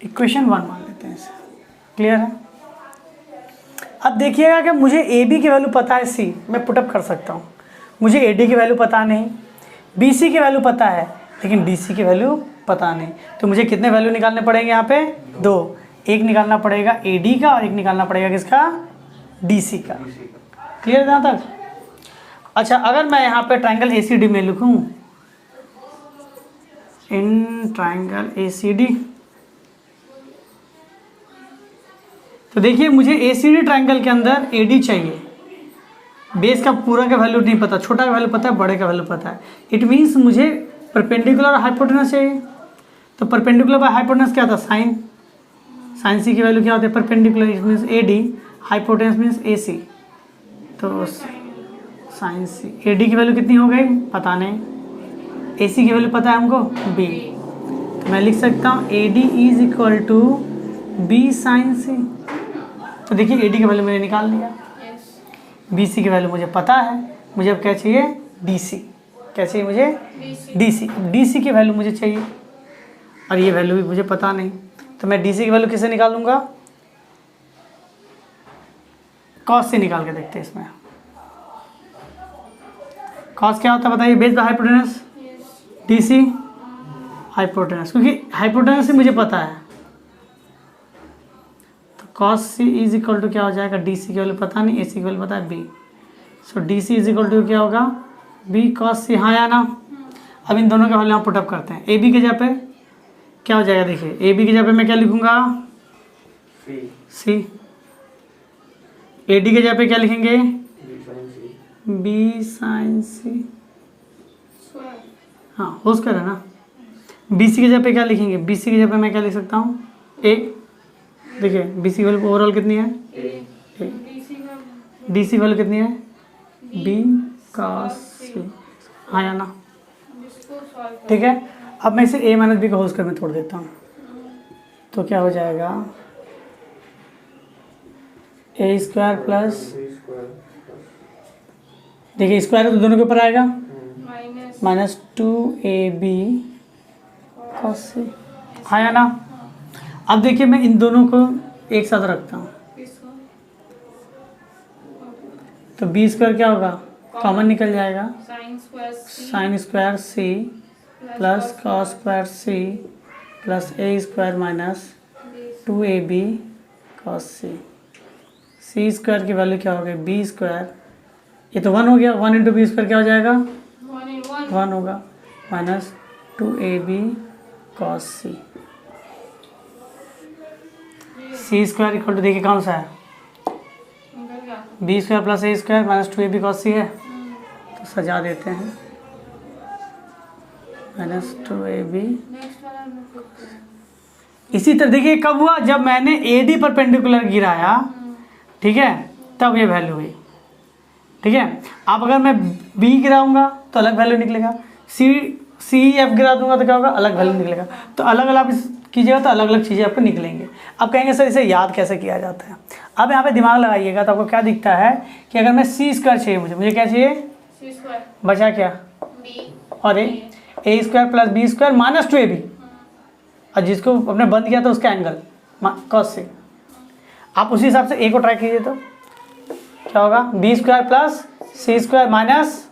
[SPEAKER 1] इक्वेशन 1 मान लेते हैं इसे, क्लियर है। अब देखिएगा कि मुझे ए बी की वैल्यू पता है सी, मैं पुटअप कर सकता हूँ। मुझे ए डी की वैल्यू पता नहीं, बी सी की वैल्यू पता है लेकिन डी सी की वैल्यू पता नहीं। तो मुझे कितने वैल्यू निकालने पड़ेंगे यहाँ पे, 2। एक निकालना पड़ेगा ए डी का और एक निकालना पड़ेगा किसका, डी सी का। क्लियर है यहाँ तक। अच्छा अगर मैं यहाँ पे ट्राइंगल ए सी डी में लिखूँ, इन ट्राइंगल ए सी डी, तो देखिए मुझे ए सी डी ट्राइंगल के अंदर ए डी चाहिए। बेस का पूरा का वैल्यू नहीं पता, छोटा का वैल्यू पता है, बड़े का वैल्यू पता है। इट मीन्स मुझे परपेंडिकुलर और हाइपोटेनस चाहिए। तो परपेंडिकुलर बाय हाइपोटेनस क्या था, साइन, साइन सी की वैल्यू क्या होती है, perpendicular, it means a d, hypotenuse means a c, तो साइन सी। ए डी की वैल्यू कितनी हो गई पता नहीं, ए सी की वैल्यू पता है हमको बी, तो मैं लिख सकता हूँ A D is equal to b sine c. तो देखिए ए डी की वैल्यू मैंने निकाल लिया, बी सी की वैल्यू मुझे पता है, मुझे अब क्या चाहिए, डी सी। क्या चाहिए मुझे, डी सी। डी सी की वैल्यू मुझे चाहिए और ये वैल्यू भी मुझे पता नहीं, तो मैं डी सी की वैल्यू किसे निकालूंगा, कॉस से निकाल के देखते हैं। इसमें कॉस क्या होता है बताइए, base by hypotenuse, D C hypotenuse, क्योंकि हाइपोटेनस से मुझे पता है। तो cos C is equal to क्या हो जाएगा, डी सी की वैल्यू पता नहीं, ए सी की वैल्यू पता है B, so D C is equal to क्या होगा, बी कॉस सी। हाँ या ना। अब इन दोनों के वैल्यू हम पुटअप करते हैं। ए बी के जगह पे क्या हो जाएगा, देखिए ए बी की जगह पे मैं क्या लिखूंगा, सी। ए डी के जगह पे क्या लिखेंगे, बी साइन सी, हाँ हो स्क्वायर है ना। बी सी की जगह पे क्या लिखेंगे, बी सी की जगह पे मैं क्या लिख सकता हूँ, ए। देखिए बी सी वैल्यू ओवरऑल कितनी है, ए। डी सी वैल्यू कितनी है, बी कॉस सी। हाँ या ना, ठीक है। अब मैं इसे ए माइनस बी का होल स्क्वायर में तोड़ देता हूँ, तो क्या हो जाएगा, ए स्क्वायर प्लस, देखिए स्क्वायर है तो दोनों के ऊपर आएगा, माइनस 2ab cos सी। हाँ या ना। अब देखिए मैं इन दोनों को एक साथ रखता हूँ, तो बी स्क्वायर क्या होगा, कॉमन निकल जाएगा, sine square c plus cos square c plus ए स्क्वायर माइनस 2ab cos सी। सी स्क्वायर की वैल्यू क्या हो गई, बी स्क्वायर, ये तो 1 हो गया, 1 इंटू बी स्क्वायर क्या हो जाएगा, 1 होगा, minus 2ab cos C. C square equal to देखिए कौन सा है,
[SPEAKER 2] निकल गया।
[SPEAKER 1] बी स्क्वायर प्लस ए square minus 2ab cos c है, तो सजा देते हैं माइनस 2ab।
[SPEAKER 2] नेक्स्ट वाला हम लोग करते हैं।
[SPEAKER 1] इसी तरह देखिए कब हुआ, जब मैंने AD परपेंडिकुलर गिराया, ठीक है, तब ये वैल्यू हुई। ठीक है, अब अगर मैं B गिराऊंगा तो अलग वैल्यू निकलेगा, CF गिरा दूंगा तो क्या होगा, अलग वैल्यू निकलेगा। तो अलग अलग आप कीजिएगा तो अलग अलग चीज़ें आपको निकलेंगे। अब कहेंगे सर इसे याद कैसे किया जाता है। अब यहाँ पे दिमाग लगाइएगा तो आपको क्या दिखता है कि अगर मैं C स्क्वायर चाहिए, मुझे क्या चाहिए,
[SPEAKER 2] सी स्क्वायर
[SPEAKER 1] बचा क्या,
[SPEAKER 2] बी
[SPEAKER 1] और a square plus b square minus 2ab, और जिसको आपने बंद किया था उसका एंगल cos से। आप उसी हिसाब से ए को ट्राई कीजिए तो क्या होगा, B square plus C square minus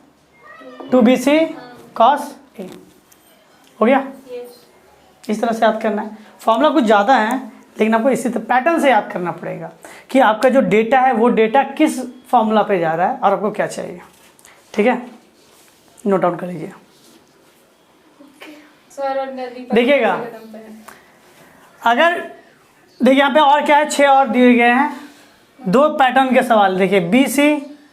[SPEAKER 1] 2bc cos ए। हो गया।
[SPEAKER 2] यस।
[SPEAKER 1] इस तरह से याद करना है। फॉर्मूला कुछ ज़्यादा है लेकिन आपको इसी तरह पैटर्न से याद करना पड़ेगा कि आपका जो डेटा है वो डेटा किस फॉर्मूला पे जा रहा है और आपको क्या चाहिए। ठीक है, नोट डाउन कर लीजिए।
[SPEAKER 2] सर और नदी पर
[SPEAKER 1] देखिएगा।
[SPEAKER 2] कदम पे है।
[SPEAKER 1] अगर देखिए यहाँ पे और क्या है, 6 और दिए गए हैं, 2 पैटर्न के सवाल। देखिए BC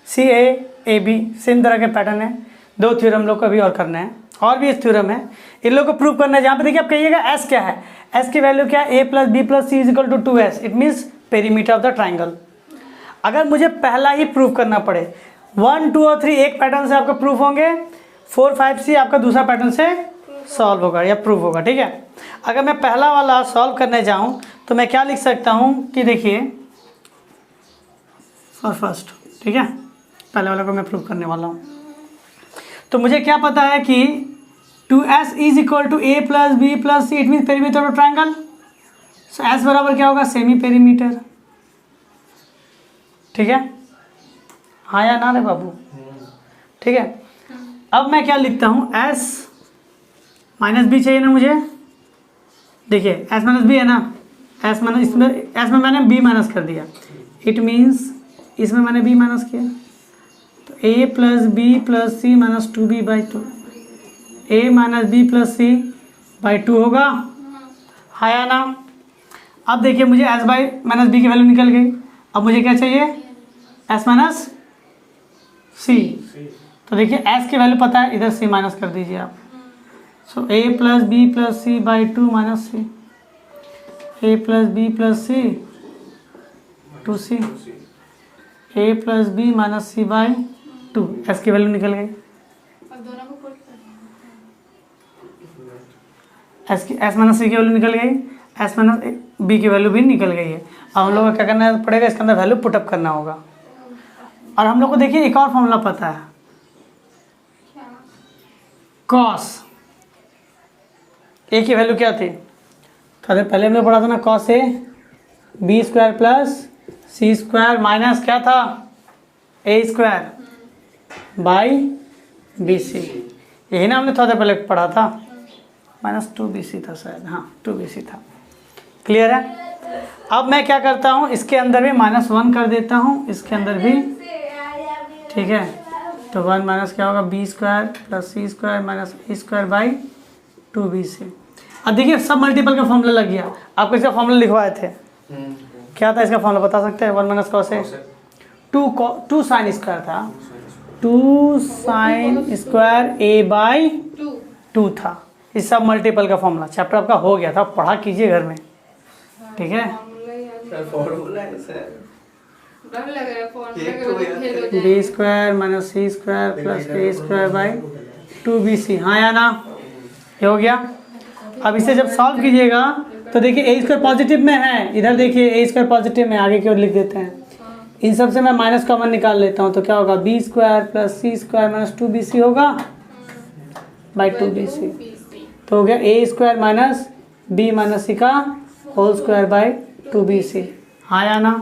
[SPEAKER 1] CA AB सेम तरह के पैटर्न है। 2 थ्योरम लोग को अभी और करना है, और भी इस थ्योरम है, इन लोग को प्रूव करना है। जहाँ पे देखिए आप कहिएगा S क्या है, S की वैल्यू क्या है, A plus B plus C is equal to 2S, it means perimeter of the triangle. अगर मुझे पहला ही प्रूव करना पड़े, 1 2 और 3 एक पैटर्न से आपका प्रूफ होंगे, 4 5 6 आपका दूसरा पैटर्न से सॉल्व होगा या प्रूव होगा। ठीक है, अगर मैं पहला वाला सॉल्व करने जाऊं तो मैं क्या लिख सकता हूं कि देखिए फॉर फर्स्ट, ठीक है, पहले वाला को मैं प्रूव करने वाला हूं, तो मुझे क्या पता है कि 2S is equal to A plus B plus C, it means perimeter of triangle. So S बराबर क्या होगा, सेमी पेरीमीटर। ठीक है, हाँ या ना रे बाबू। ठीक है, अब मैं क्या लिखता हूँ, S माइनस बी चाहिए ना मुझे। देखिए S माइनस बी है ना, S माइनस, इसमें S में मैंने B माइनस कर दिया, इट मीन्स इसमें मैंने B माइनस किया, तो A plus B plus C minus 2b by 2, A minus B plus C by 2 होगा, हाँ या ना। अब देखिए मुझे S बाई माइनस बी की वैल्यू निकल गई। अब मुझे क्या चाहिए, S माइनस सी। तो देखिए S की वैल्यू पता है, इधर C माइनस कर दीजिए आप। So A plus B plus C by 2 minus C, A plus B plus C 2c, A plus B minus C by 2, S की वैल्यू निकल गई।
[SPEAKER 2] अब दोनों को पुट कर
[SPEAKER 1] S माइनस सी की वैल्यू निकल गई, S माइनस बी की वैल्यू भी निकल गई है। अब हम लोग को क्या करना पड़ेगा, इसके अंदर वैल्यू पुटअप करना होगा। और हम लोग को देखिए एक और फॉर्मूला पता है, कॉस ए की वैल्यू क्या थी, तो पहले हमने पढ़ा था ना, cos A B square plus C square minus क्या था, A square by B C. यही ना हमने थोड़ा देर पहले पढ़ा था, माइनस 2bc था शायद, हाँ 2bc था। क्लियर है। अब मैं क्या करता हूँ, इसके अंदर भी -1 कर देता हूँ, इसके अंदर भी, ठीक है, तो 1 माइनस क्या होगा, B square plus C square minus A square by 2bc। अब देखिए सब मल्टीपल का फॉर्मूला लग गया। आपको इसका फॉर्मूला लिखवाए थे, क्या था इसका फॉर्मूला बता सकते हैं, 1 माइनस कॉस है 2 साइन स्क्वायर था, 2 साइन स्क्वायर ए बाई 2 था। इस सब मल्टीपल का फॉर्मूला चैप्टर आपका हो गया था, पढ़ा कीजिए घर में, ठीक है। B square minus C square plus A square by 2bc, हाँ या ना, ये हो गया। अब इसे जब सॉल्व कीजिएगा तो देखिए ए स्क्वायर पॉजिटिव में है, इधर देखिए ए स्क्वायर पॉजिटिव में, आगे की ओर लिख देते हैं। इन सब से मैं माइनस कॉमन निकाल लेता हूँ, तो क्या होगा, B square plus C square minus 2bc होगा बाई 2bc। तो हो गया ए स्क्वायर माइनस बी माइनस सी का होल स्क्वायर बाई 2bc, हाँ या ना।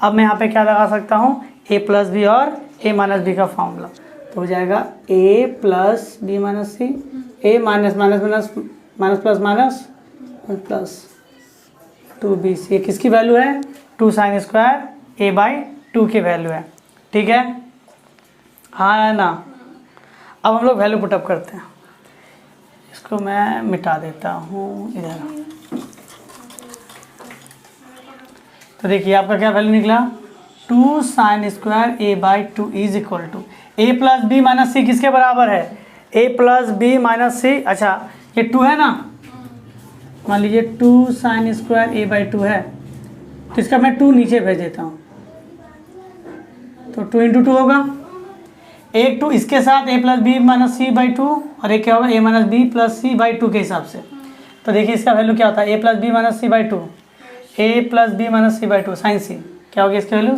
[SPEAKER 1] अब मैं यहाँ पे क्या लगा सकता हूँ, ए प्लस बी और ए माइनस बी का फॉर्मूला, तो हो जाएगा a plus B minus c, a minus minus minus minus plus minus plus 2bc। ये किसकी वैल्यू है, 2 साइन स्क्वायर ए बाई 2 की वैल्यू है, ठीक है, हाँ या ना। अब हम लोग वैल्यू पुटअप करते हैं, इसको मैं मिटा देता हूँ इधर। तो देखिए आपका क्या वैल्यू निकला, 2 sin square a/2 is equal to a plus B minus c किसके बराबर है, a plus B minus c. अच्छा ये 2 है ना, मान लीजिए 2 sin स्क्वायर a/2 है, तो इसका मैं 2 नीचे भेज देता हूँ, तो 2 × 2 होगा, एक 2 इसके साथ a plus B minus C by 2 और एक क्या होगा a minus B plus C by 2 के हिसाब से। तो देखिए इसका वैल्यू क्या होता है, a plus B minus C by 2, a plus B minus C by 2 sine c, क्या हो गया इसका value,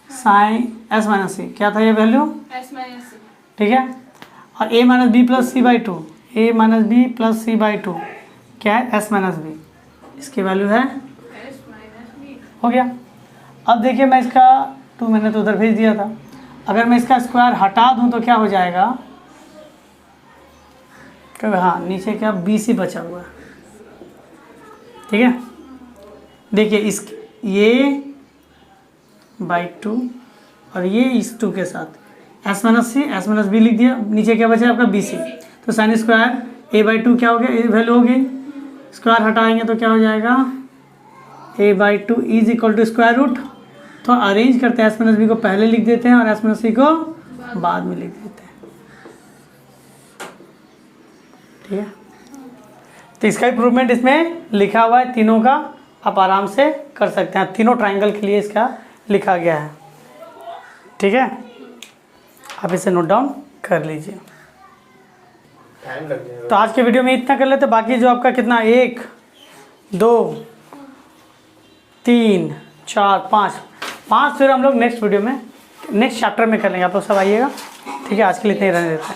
[SPEAKER 1] sine s minus c, क्या था ये वैल्यू,
[SPEAKER 2] S माइनस C।
[SPEAKER 1] ठीक है। और a minus B plus C by 2, a minus B plus C by 2 क्या है, s माइनस बी, इसकी वैल्यू है,
[SPEAKER 2] S माइनस B।
[SPEAKER 1] हो गया। अब देखिए मैं इसका 2 मैंने तो उधर भेज दिया था, अगर मैं इसका स्क्वायर हटा दूं तो क्या हो जाएगा, तो हाँ नीचे क्या BC बचा हुआ है, ठीक है। देखिए इस ये बाई 2 और ये इस 2 के साथ s minus C S minus B लिख दिया, नीचे क्या बचा आपका BC। तो साइन स्क्वायर a/2 क्या हो गया, ये वैल्यू होगी, स्क्वायर हटाएंगे तो क्या हो जाएगा, a/2 is equal to square root. तो अरेंज करते हैं, एस माइनस बी को पहले लिख देते हैं और एस माइनस सी को बाद में लिख देते हैं, ठीक है। तो इसका इम्प्रूवमेंट इसमें लिखा हुआ है, तीनों का आप आराम से कर सकते हैं, तीनों ट्राइंगल के लिए इसका लिखा गया है, ठीक है। आप इसे नोट डाउन कर लीजिए।
[SPEAKER 3] टाइम लग जाएगा।
[SPEAKER 1] तो आज के वीडियो में इतना कर लेते, बाकी जो आपका कितना 1 2 3 4 5 फिर हम लोग नेक्स्ट वीडियो में नेक्स्ट चैप्टर में कर लेंगे, आप लोग सब आइएगा, ठीक है। आज के लिए इतना ही रहने देते हैं।